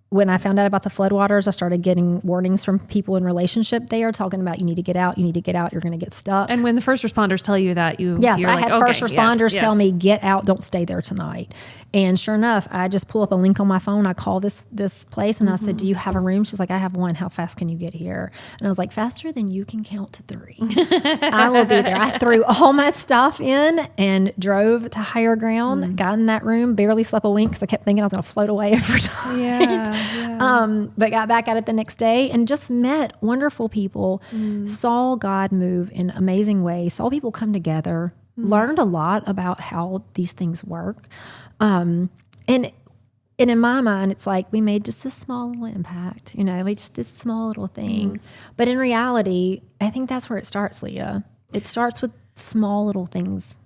When I found out about the floodwaters, I started getting warnings from people in relationship there talking about, you need to get out, you're going to get stuck. And when the first responders tell you that, I had first responders tell me, get out, don't stay there tonight. And sure enough, I just pull up a link on my phone. I call this place and I said, do you have a room? She's like, I have one. How fast can you get here? And I was like, faster than you can count to 3. I will be there. I threw all my stuff in and drove to higher ground, got in that room, barely slept a wink because I kept thinking I was going to float away every night. But got back at it the next day and just met wonderful people, saw God move in amazing ways, saw people come together, learned a lot about how these things work. And in my mind, it's like we made just a small little impact, we just this small little thing. But in reality, I think that's where it starts, Leah. It starts with small little things.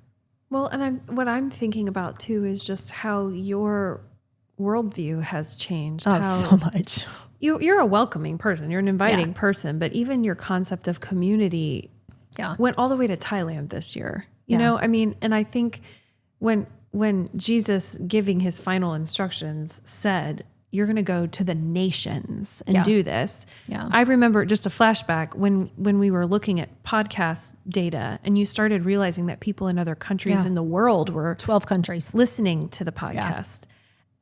Well, and what I'm thinking about too is just how your worldview has changed. So much. You're a welcoming person. You're an inviting person, but even your concept of community went all the way to Thailand this year. You know, I mean, and I think when Jesus giving his final instructions said, you're going to go to the nations and do this. Yeah. I remember just a flashback when we were looking at podcast data and you started realizing that people in other countries in the world were 12 countries listening to the podcast.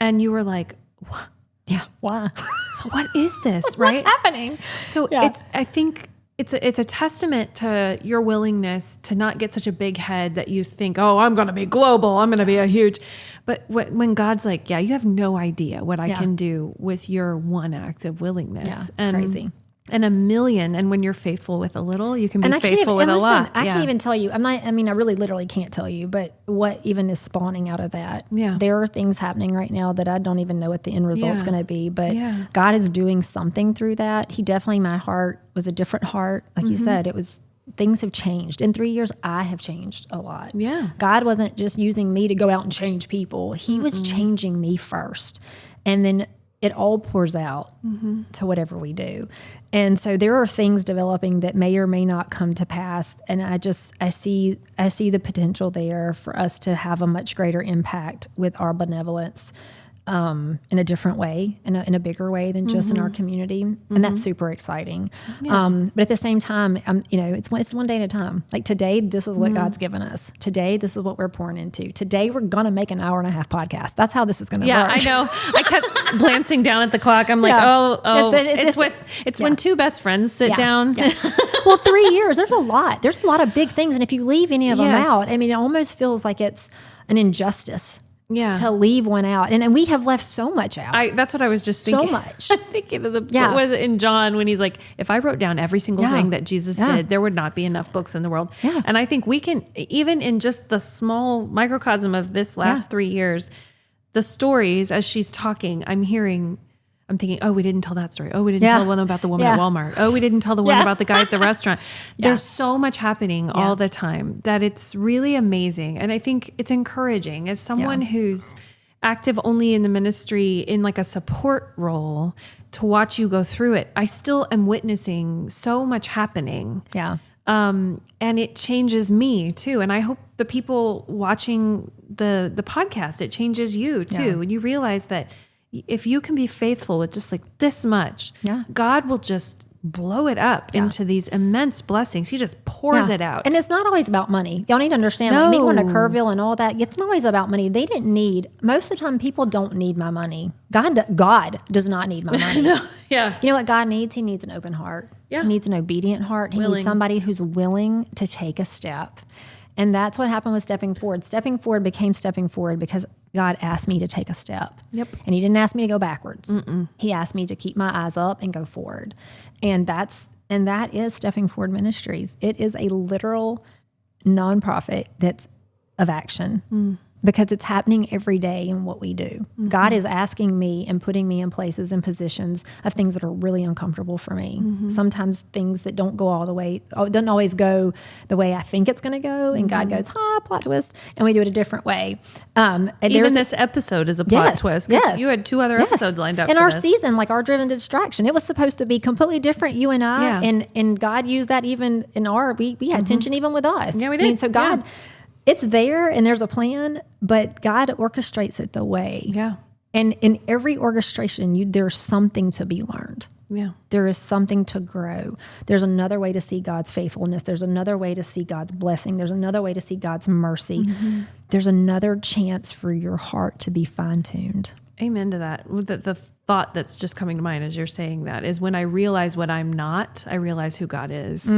And you were like, what? Yeah. Why? So what is this? Right? What's happening? So I think it's a testament to your willingness to not get such a big head that you think, oh, I'm going to be global. I'm going to be a huge, but when God's like, you have no idea what I can do with your one act of willingness. Yeah, it's crazy. And a million. And when you're faithful with a little, you can be faithful with a lot. I can't even tell you. I really literally can't tell you, but what even is spawning out of that. Yeah. There are things happening right now that I don't even know what the end result's going to be, but God is doing something through that. My heart was a different heart. Like you said, things have changed. In 3 years, I have changed a lot. Yeah. God wasn't just using me to go out and change people. He was changing me first. And then it all pours out to whatever we do. And so there are things developing that may or may not come to pass. And I see the potential there for us to have a much greater impact with our benevolence in a different way, in a bigger way than just in our community. And that's super exciting. Yeah. But at the same time, it's one day at a time. Like today, this is what God's given us. Today, this is what we're pouring into. Today, we're going to make an 1.5-hour podcast. That's how this is going to work. Yeah, I know. I kept glancing down at the clock. I'm like, it's when two best friends sit down. Yeah. Well, 3 years, there's a lot. There's a lot of big things. And if you leave any of them out, I mean, it almost feels like it's an injustice. Yeah. To leave one out. And we have left so much out. That's what I was just thinking. So much. I'm thinking of what is it in John when he's like, if I wrote down every single thing that Jesus did, there would not be enough books in the world. Yeah. And I think we can, even in just the small microcosm of this last 3 years, the stories as she's talking, I'm thinking, oh, we didn't tell that story. Oh, we didn't tell one about the woman at Walmart. Oh, we didn't tell the one about the guy at the restaurant. There's so much happening all the time that it's really amazing. And I think it's encouraging as someone who's active only in the ministry in like a support role to watch you go through it. I still am witnessing so much happening. Yeah. And it changes me too. And I hope the people watching the podcast, it changes you too. And you realize that if you can be faithful with just like this much, God will just blow it up into these immense blessings. He just pours it out. And it's not always about money. Y'all need to understand, like me going to Kerrville and all that, it's not always about money. They didn't need, most of the time people don't need my money. God does not need my money. No. Yeah. You know what God needs? He needs an open heart. Yeah. He needs an obedient heart. He needs somebody who's willing to take a step. And that's what happened with Stepping Forward. Stepping Forward became Stepping Forward because God asked me to take a step. Yep. And he didn't ask me to go backwards. He asked me to keep my eyes up and go forward. And that is Stepping Forward Ministries. It is a literal nonprofit that's of action. Because it's happening every day in what we do. God is asking me and putting me in places and positions of things that are really uncomfortable for me. Sometimes things that don't go all the way, it doesn't always go the way I think it's going to go. And God goes, plot twist. And we do it a different way. And even this episode is a plot twist. Yes. You had 2 other episodes lined up. In our season, like our Driven to Distraction, it was supposed to be completely different, you and I. Yeah. And God used that even in we had tension even with us. Yeah, we did. I mean, so God... Yeah. It's there and there's a plan, but God orchestrates it the way. Yeah. And in every orchestration, there's something to be learned. Yeah. There is something to grow. There's another way to see God's faithfulness. There's another way to see God's blessing. There's another way to see God's mercy. There's another chance for your heart to be fine-tuned. Amen to that. The thought that's just coming to mind as you're saying that is when I realize what I'm not, I realize who God is.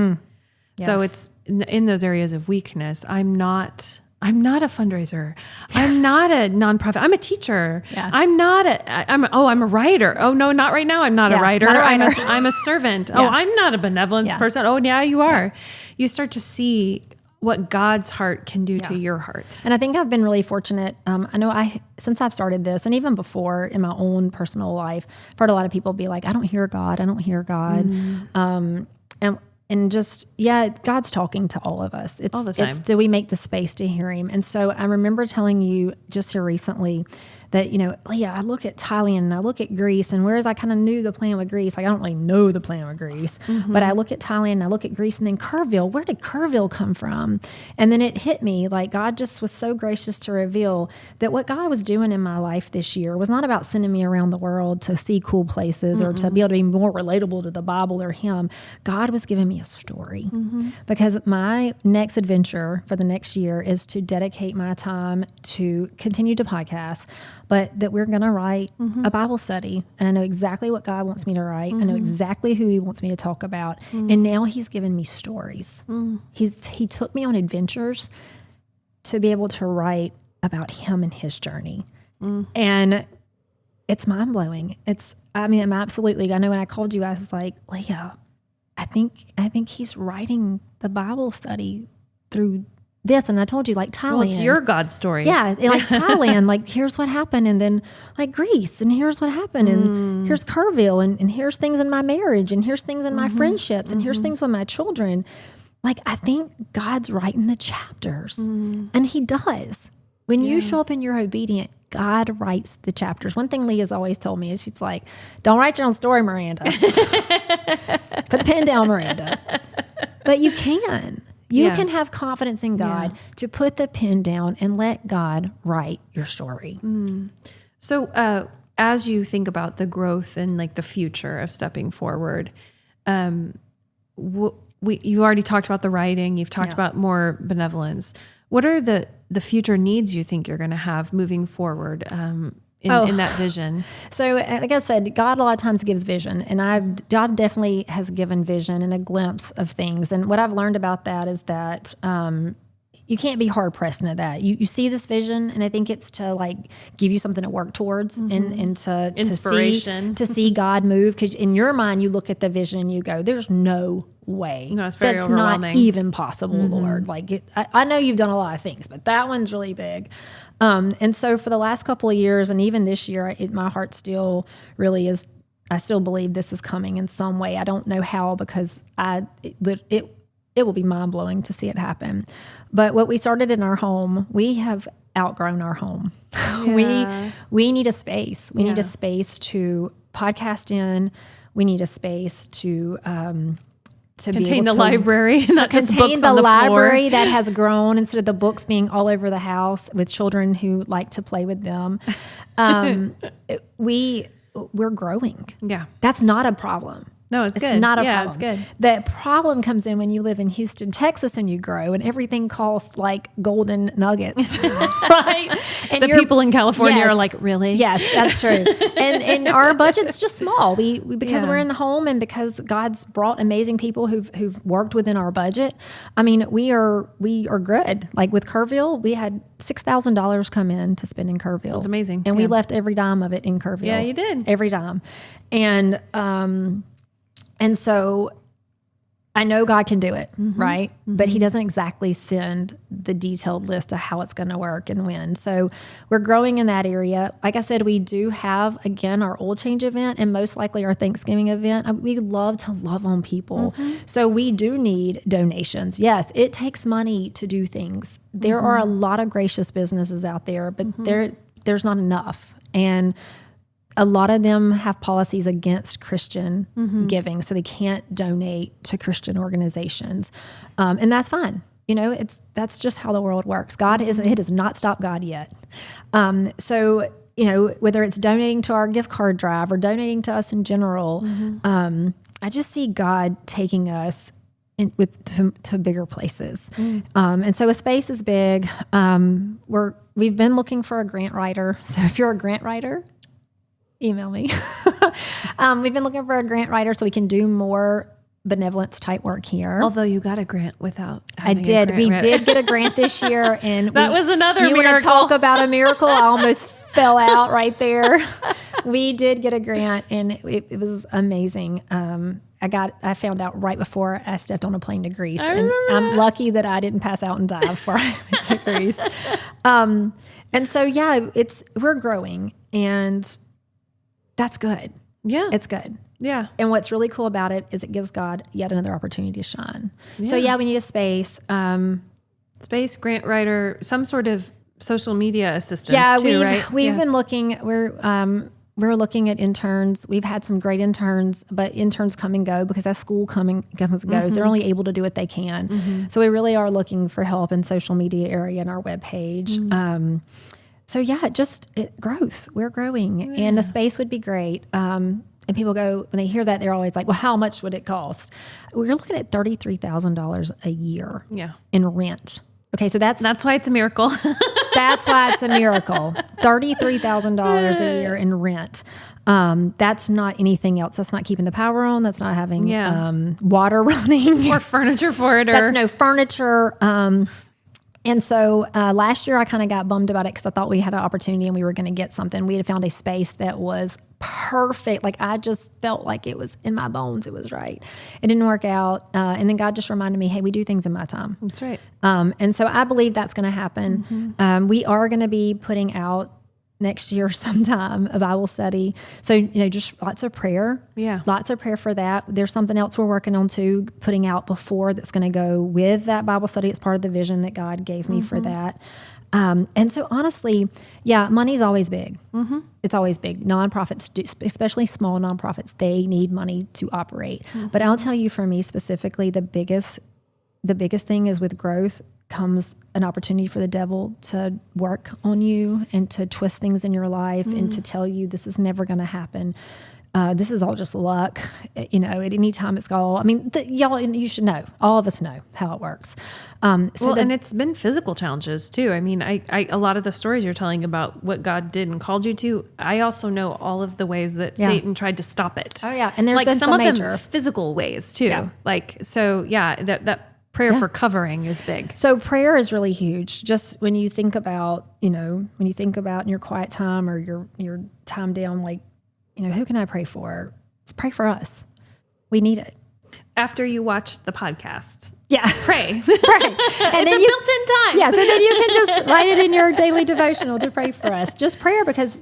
Yes. So it's in those areas of weakness. I'm not a fundraiser. I'm not a nonprofit. I'm a teacher. Yeah. I'm a writer. Oh no, not right now. I'm not a writer. I'm a servant. Yeah. Oh, I'm not a benevolence person. Oh yeah, you are. Yeah. You start to see what God's heart can do to your heart. And I think I've been really fortunate. I know since I've started this, and even before in my own personal life, I've heard a lot of people be like, I don't hear God. I don't hear God. And just, God's talking to all of us. All the time. Do we make the space to hear him? And so I remember telling you just here recently that, Leah, I look at Thailand and I look at Greece, and whereas I kind of knew the plan with Greece, like I don't really know the plan with Greece, but I look at Thailand and I look at Greece, and then Kerrville, where did Kerrville come from? And then it hit me, like God just was so gracious to reveal that what God was doing in my life this year was not about sending me around the world to see cool places or to be able to be more relatable to the Bible or him. God was giving me a story because my next adventure for the next year is to dedicate my time to continue to podcast, but that we're going to write a Bible study. And I know exactly what God wants me to write. I know exactly who he wants me to talk about. And now he's given me stories. He took me on adventures to be able to write about him and his journey. And it's mind blowing. I'm absolutely, I know when I called you, I was like, Leah, I think he's writing the Bible study through this. And I told you, like Thailand. Well, it's your God stories. Yeah. Like Thailand, like here's what happened. And then like Greece, and here's what happened. And here's Kerrville, and here's things in my marriage, and here's things in my friendships, and here's things with my children. Like, I think God's writing the chapters, and he does. When you show up and you're obedient, God writes the chapters. One thing Leah's always told me is she's like, don't write your own story, Miranda. Put the pen down, Miranda. But you can. You can have confidence in God to put the pen down and let God write your story. So as you think about the growth and like the future of Stepping Forward, you already talked about the writing. You've talked about more benevolence. What are the future needs you think you're going to have moving forward in that vision? So like I said, God a lot of times gives vision, and God definitely has given vision and a glimpse of things. And what I've learned about that is that you can't be hard pressed into that. You see this vision, and I think it's to like give you something to work towards and to inspiration to see God move. Because in your mind, you look at the vision and you go, "There's no way. No, it's very that's overwhelming. Not even possible, Lord." Like I know you've done a lot of things, but that one's really big. And so for the last couple of years, and even this year, my heart still really is. I still believe this is coming in some way. I don't know how, because it will be mind blowing to see it happen. But what we started in our home, we have outgrown our home. Yeah. We need a space. We need a space to podcast in. We need a space to contain the library, not just books on the library floor. that has grown instead of the books being all over the house with children who like to play with them. We're growing. Yeah, that's not a problem. No, it's good. It's not a problem. It's good. The problem comes in when you live in Houston, Texas, and you grow, and everything costs like golden nuggets, right? And the people in California are like, really? Yes, that's true. And our budget's just small. We because we're in the home, and because God's brought amazing people who've worked within our budget. I mean, we are good. Like with Kerrville, we had $6,000 come in to spend in Kerrville. That's amazing. And we left every dime of it in Kerrville. Yeah, you did. Every dime. And so I know God can do it, right? But he doesn't exactly send the detailed list of how it's going to work and when. So we're growing in that area. Like I said, we do have, again, our oil change event and most likely our Thanksgiving event. We love to love on people. So we do need donations. Yes, it takes money to do things. There are a lot of gracious businesses out there, but there's not enough. And a lot of them have policies against Christian giving, so they can't donate to Christian organizations, and that's fine. You know, that's just how the world works. It has not stopped God yet. So you know, whether it's donating to our gift card drive or donating to us in general, I just see God taking us to bigger places, and so a space is big. We've been looking for a grant writer. So if you're a grant writer, email me. We've been looking for a grant writer so we can do more benevolence type work here. Although you got a grant without I did. We did get a grant this year. And that was another miracle. You want to talk about a miracle? I almost fell out right there. We did get a grant, and it was amazing. I found out right before I stepped on a plane to Greece. And I'm lucky that I didn't pass out and die before I went to Greece. And so, we're growing, and that's good. Yeah. It's good. Yeah. And what's really cool about it is it gives God yet another opportunity to shine. Yeah. So we need a space. Space, grant writer, some sort of social media assistance too, right? We've been looking, we're looking at interns. We've had some great interns, but interns come and go because as school comes and goes, they're only able to do what they can. So we really are looking for help in social media area and our webpage. Growth. We're growing, and a space would be great. And people go, when they hear that, they're always like, well, how much would it cost? We're looking at $33,000 a year in rent. Okay, so that's why it's a miracle. That's why it's a miracle. $33,000 a year in rent. That's not anything else. That's not keeping the power on. That's not having water running. Or furniture for it. That's no furniture. And so last year I kind of got bummed about it because I thought we had an opportunity and we were going to get something. We had found a space that was perfect. Like I just felt like it was in my bones. It was right. It didn't work out. And then God just reminded me, hey, we do things in my time. That's right. And so I believe that's going to happen. We are going to be putting out next year sometime a Bible study. So, just lots of prayer. Yeah. Lots of prayer for that. There's something else we're working on too, putting out before that's going to go with that Bible study. It's part of the vision that God gave me for that. And so honestly, yeah, money's always big. It's always big. Nonprofits, especially small nonprofits, they need money to operate. But I'll tell you, for me specifically, the biggest thing is with growth comes an opportunity for the devil to work on you and to twist things in your life and to tell you this is never going to happen. This is all just luck. At any time it's all, y'all, you should know, all of us know how it works. And it's been physical challenges too. I a lot of the stories you're telling about what God did and called you to, I also know all of the ways that Satan tried to stop it. Oh yeah. And there's been some of major them physical ways too. Yeah. That prayer for covering is big. So prayer is really huge. Just when you think about, in your quiet time or your time down, who can I pray for? Let's pray for us. We need it. After you watch the podcast. Yeah. Pray. And then built-in time. Yeah. So then you can just write it in your daily devotional to pray for us. Just prayer, because,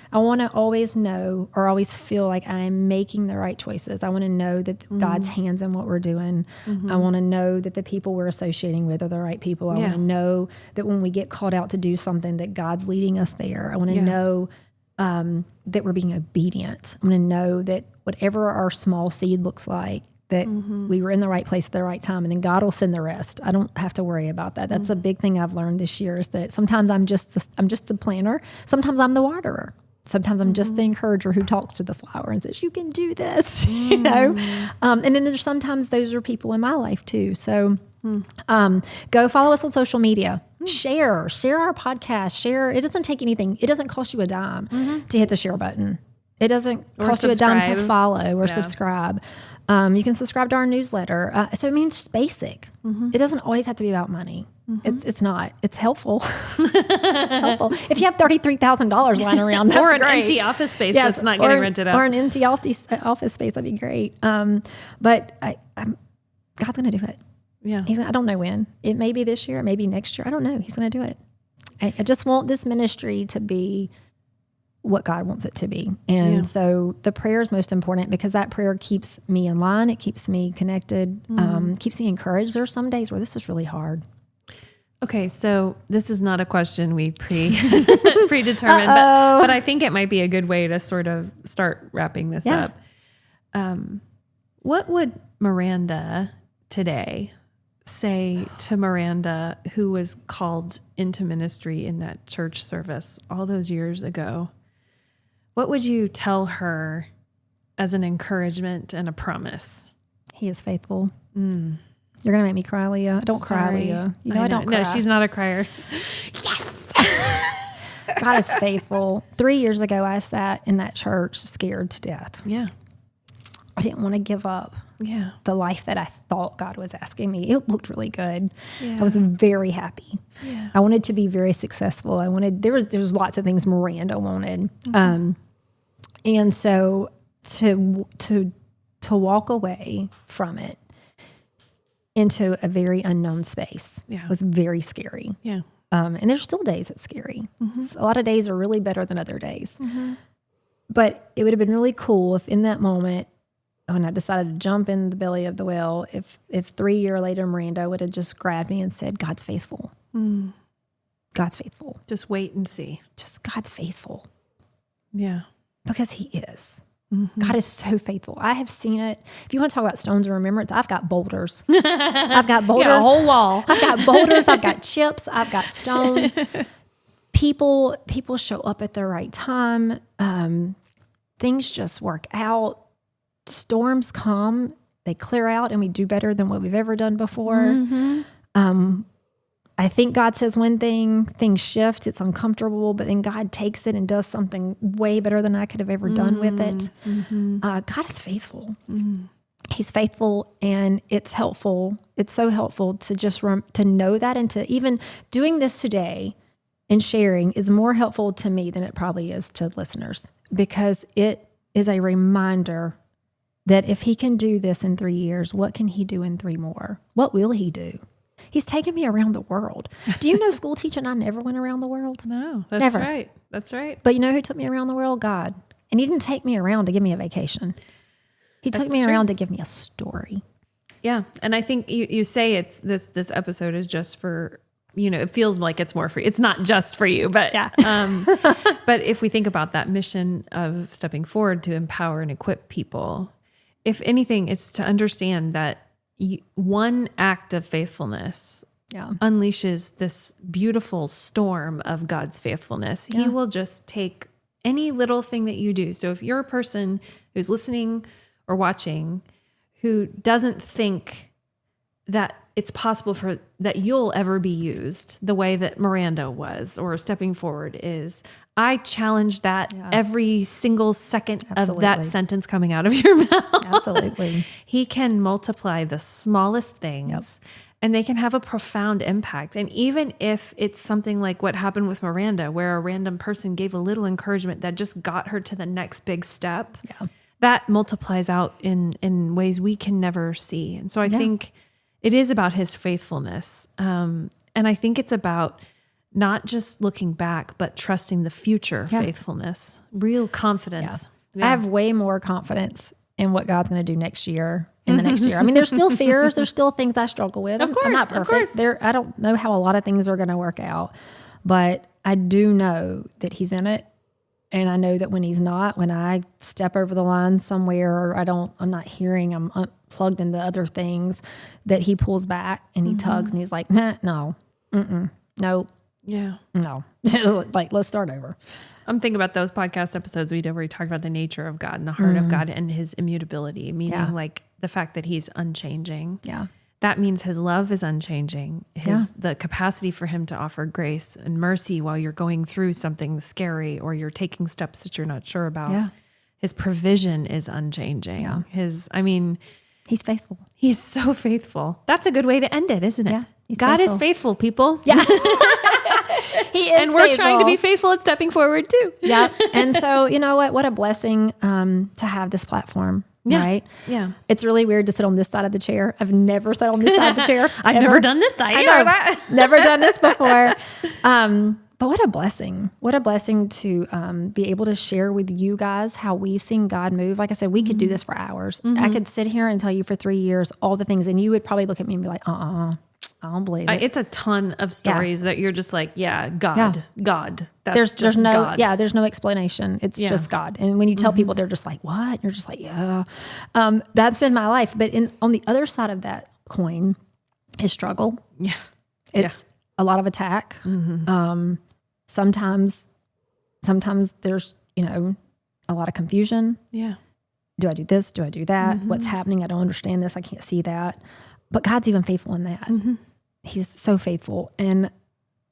I want to always know or always feel like I'm making the right choices. I want to know that God's hands in what we're doing. I want to know that the people we're associating with are the right people. I want to know that when we get called out to do something, that God's leading us there. I want to know that we're being obedient. I want to know that whatever our small seed looks like, that we were in the right place at the right time, and then God will send the rest. I don't have to worry about that. That's a big thing I've learned this year, is that sometimes I'm just the planter. Sometimes I'm the waterer. Sometimes I'm just the encourager who talks to the flower and says, you can do this, And then there's sometimes those are people in my life too. So go follow us on social media. Share our podcast. Share. It doesn't take anything. It doesn't cost you a dime to hit the share button. It doesn't cost you a dime to follow or subscribe. You can subscribe to our newsletter. So it's just basic. It doesn't always have to be about money. It's not. It's helpful. It's helpful. If you have $33,000 lying around, that's or an great. Empty office space that's not getting rented out. Or an empty office space, that'd be great. But God's going to do it. Yeah. I don't know when. It may be this year. It may be next year. I don't know. He's going to do it. I just want this ministry to be what God wants it to be. And so the prayer is most important, because that prayer keeps me in line. It keeps me connected, keeps me encouraged. There are some days where this is really hard. Okay, so this is not a question we predetermined, but I think it might be a good way to sort of start wrapping this up. What would Miranda today say to Miranda, who was called into ministry in that church service all those years ago? What would you tell her as an encouragement and a promise? He is faithful. You're going to make me cry, Leah. Don't cry, Leah. I don't cry. No, she's not a crier. Yes. God is faithful. 3 years ago, I sat in that church scared to death. Yeah. I didn't want to give up the life that I thought God was asking me. It looked really good. Yeah. I was very happy. Yeah. I wanted to be very successful. There was lots of things Miranda wanted. And so to walk away from it into a very unknown space was very scary. Yeah. And there's still days it's scary. A lot of days are really better than other days. But it would have been really cool if in that moment, when I decided to jump in the belly of the whale, if 3 years later Miranda would have just grabbed me and said, God's faithful. God's faithful. Just wait and see. Just God's faithful. Yeah. Because he is. God is so faithful. I have seen it. If you want to talk about stones of remembrance, I've got boulders. I've got boulders. A whole wall. I've got boulders. I've got chips. I've got stones. People show up at the right time. Things just work out. Storms come, they clear out, and we do better than what we've ever done before. I think God says one thing, things shift, it's uncomfortable, but then God takes it and does something way better than I could have ever done with it. God is faithful. He's faithful, and it's helpful. It's so helpful to just to know that, and to even doing this today and sharing is more helpful to me than it probably is to listeners, because it is a reminder that if he can do this in 3 years, what can he do in 3 more? What will he do? He's taken me around the world. Do you know school teaching, I never went around the world? No, that's never. Right. That's right. But you know who took me around the world? God. And he didn't take me around to give me a vacation. He took me around to give me a story. Yeah. And I think you say it's this episode is just for it feels like it's more for you. It's not just for you, but, but if we think about that mission of stepping forward to empower and equip people, if anything, it's to understand that one act of faithfulness unleashes this beautiful storm of God's faithfulness. He will just take any little thing that you do. So if you're a person who's listening or watching who doesn't think that it's possible that you'll ever be used the way that Miranda was or Stepping Forward is, I challenge that every single second of that sentence coming out of your mouth. Absolutely. He can multiply the smallest things and they can have a profound impact. And even if it's something like what happened with Miranda, where a random person gave a little encouragement that just got her to the next big step, that multiplies out in ways we can never see. And so I think it is about his faithfulness. And I think it's about not just looking back, but trusting the future faithfulness, real confidence. I have way more confidence in what God's going to do next year, in the next year. I mean, there's still fears. There's still things I struggle with. Of course, I'm not perfect. I don't know how a lot of things are going to work out, but I do know that he's in it. And I know that when he's not, when I step over the line somewhere, or I'm not hearing, I'm plugged into other things, that he pulls back and he tugs and he's like, no. Yeah. No. Just like, let's start over. I'm thinking about those podcast episodes we did where we talked about the nature of God and the heart of God and his immutability, meaning like the fact that he's unchanging. Yeah. That means his love is unchanging. The capacity for him to offer grace and mercy while you're going through something scary or you're taking steps that you're not sure about. Yeah. His provision is unchanging. Yeah. He's faithful. He's so faithful. That's a good way to end it, isn't it? Yeah. God is faithful, people. Yeah. He is. And we're trying to be faithful at Stepping Forward too. Yeah. And so, you know what a blessing to have this platform. Yeah. Right? Yeah. It's really weird to sit on this side of the chair. I've never sat on this side of the chair. I've never done this side. Never done this before. But what a blessing. What a blessing to be able to share with you guys how we've seen God move. Like I said, we could do this for hours. I could sit here and tell you for 3 years all the things, and you would probably look at me and be like, I don't believe it. It's a ton of stories that you're just like, God. That's there's no God. There's no explanation. It's just God. And when you tell people, they're just like, what? And you're just like, yeah. That's been my life. But on the other side of that coin is struggle. Yeah. It's a lot of attack. Sometimes there's, a lot of confusion. Yeah. Do I do this? Do I do that? What's happening? I don't understand this. I can't see that. But God's even faithful in that. He's so faithful. And,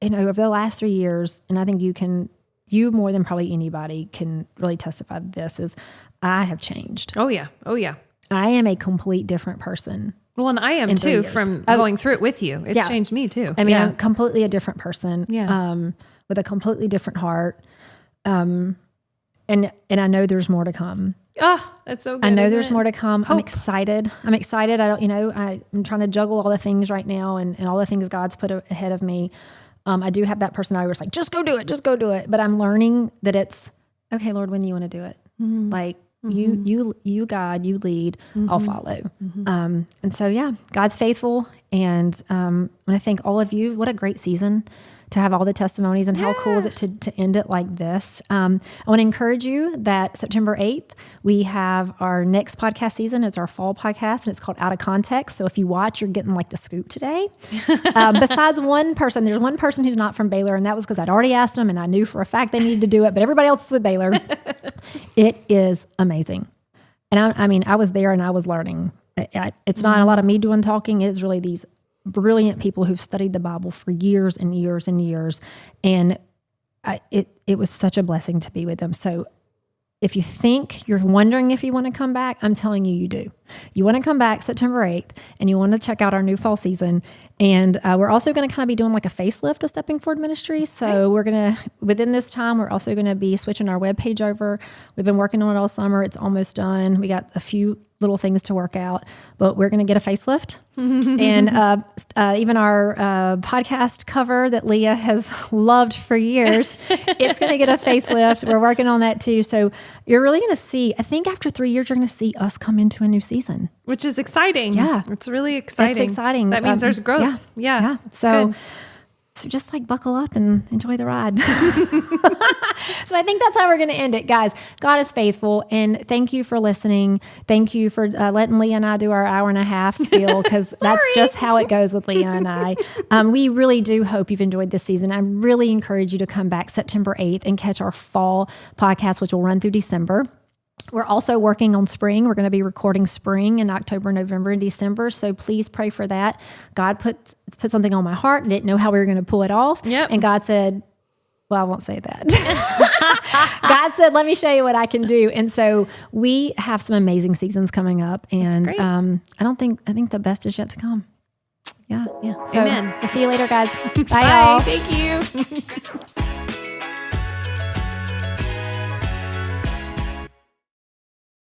over the last 3 years, and I think you more than probably anybody can really testify to this, is I have changed. Oh yeah. I am a complete different person. Well, and I am too from going through it with you. It's changed me too. I mean, I'm completely a different person. Yeah. With a completely different heart. And I know there's more to come. Oh, that's so good. I know there's more to come. Hope. I'm excited. I'm trying to juggle all the things right now and all the things God's put ahead of me. I do have that personality where it's like, just go do it. But I'm learning that it's, okay, Lord, when do you want to do it? Like you God, you lead, I'll follow. And so, God's faithful. And I want to thank all of you. What a great season to have all the testimonies, and how cool is it to end it like this. I want to encourage you that September 8th, we have our next podcast season. It's our fall podcast, and it's called Out of Context. So if you watch, you're getting like the scoop today. Besides one person, there's one person who's not from Baylor, and that was because I'd already asked them, and I knew for a fact they needed to do it, but everybody else is with Baylor. It is amazing. And I was there and I was learning. It's not a lot of me doing talking. It's really these brilliant people who've studied the Bible for years and years and years. And it was such a blessing to be with them. So if you think you're wondering if you want to come back, I'm telling you, you do. You want to come back September 8th, and you want to check out our new fall season. And we're also going to kind of be doing like a facelift of Stepping Forward Ministries. So we're going to, within this time, we're also going to be switching our webpage over. We've been working on it all summer. It's almost done. We got a few little things to work out, but we're going to get a facelift. And even our podcast cover that Leah has loved for years, it's going to get a facelift. We're working on that too. So you're really going to see, I think after 3 years, you're going to see us come into a new season. Which is exciting. Yeah. It's really exciting. It's exciting. That means there's growth. Yeah. So So just like buckle up and enjoy the ride. So I think that's how we're going to end it. Guys, God is faithful. And thank you for listening. Thank you for letting Leah and I do our hour and a half spiel, because that's just how it goes with Leah and I. We really do hope you've enjoyed this season. I really encourage you to come back September 8th and catch our fall podcast, which will run through December. We're also working on spring. We're going to be recording spring in October, November, and December. So please pray for that. God put something on my heart. I didn't know how we were going to pull it off. Yep. And God said, well, I won't say that. God said, let me show you what I can do. And so we have some amazing seasons coming up. And I think the best is yet to come. Yeah. So Amen. We'll see you later, guys. Bye, Bye. y'all. Thank you.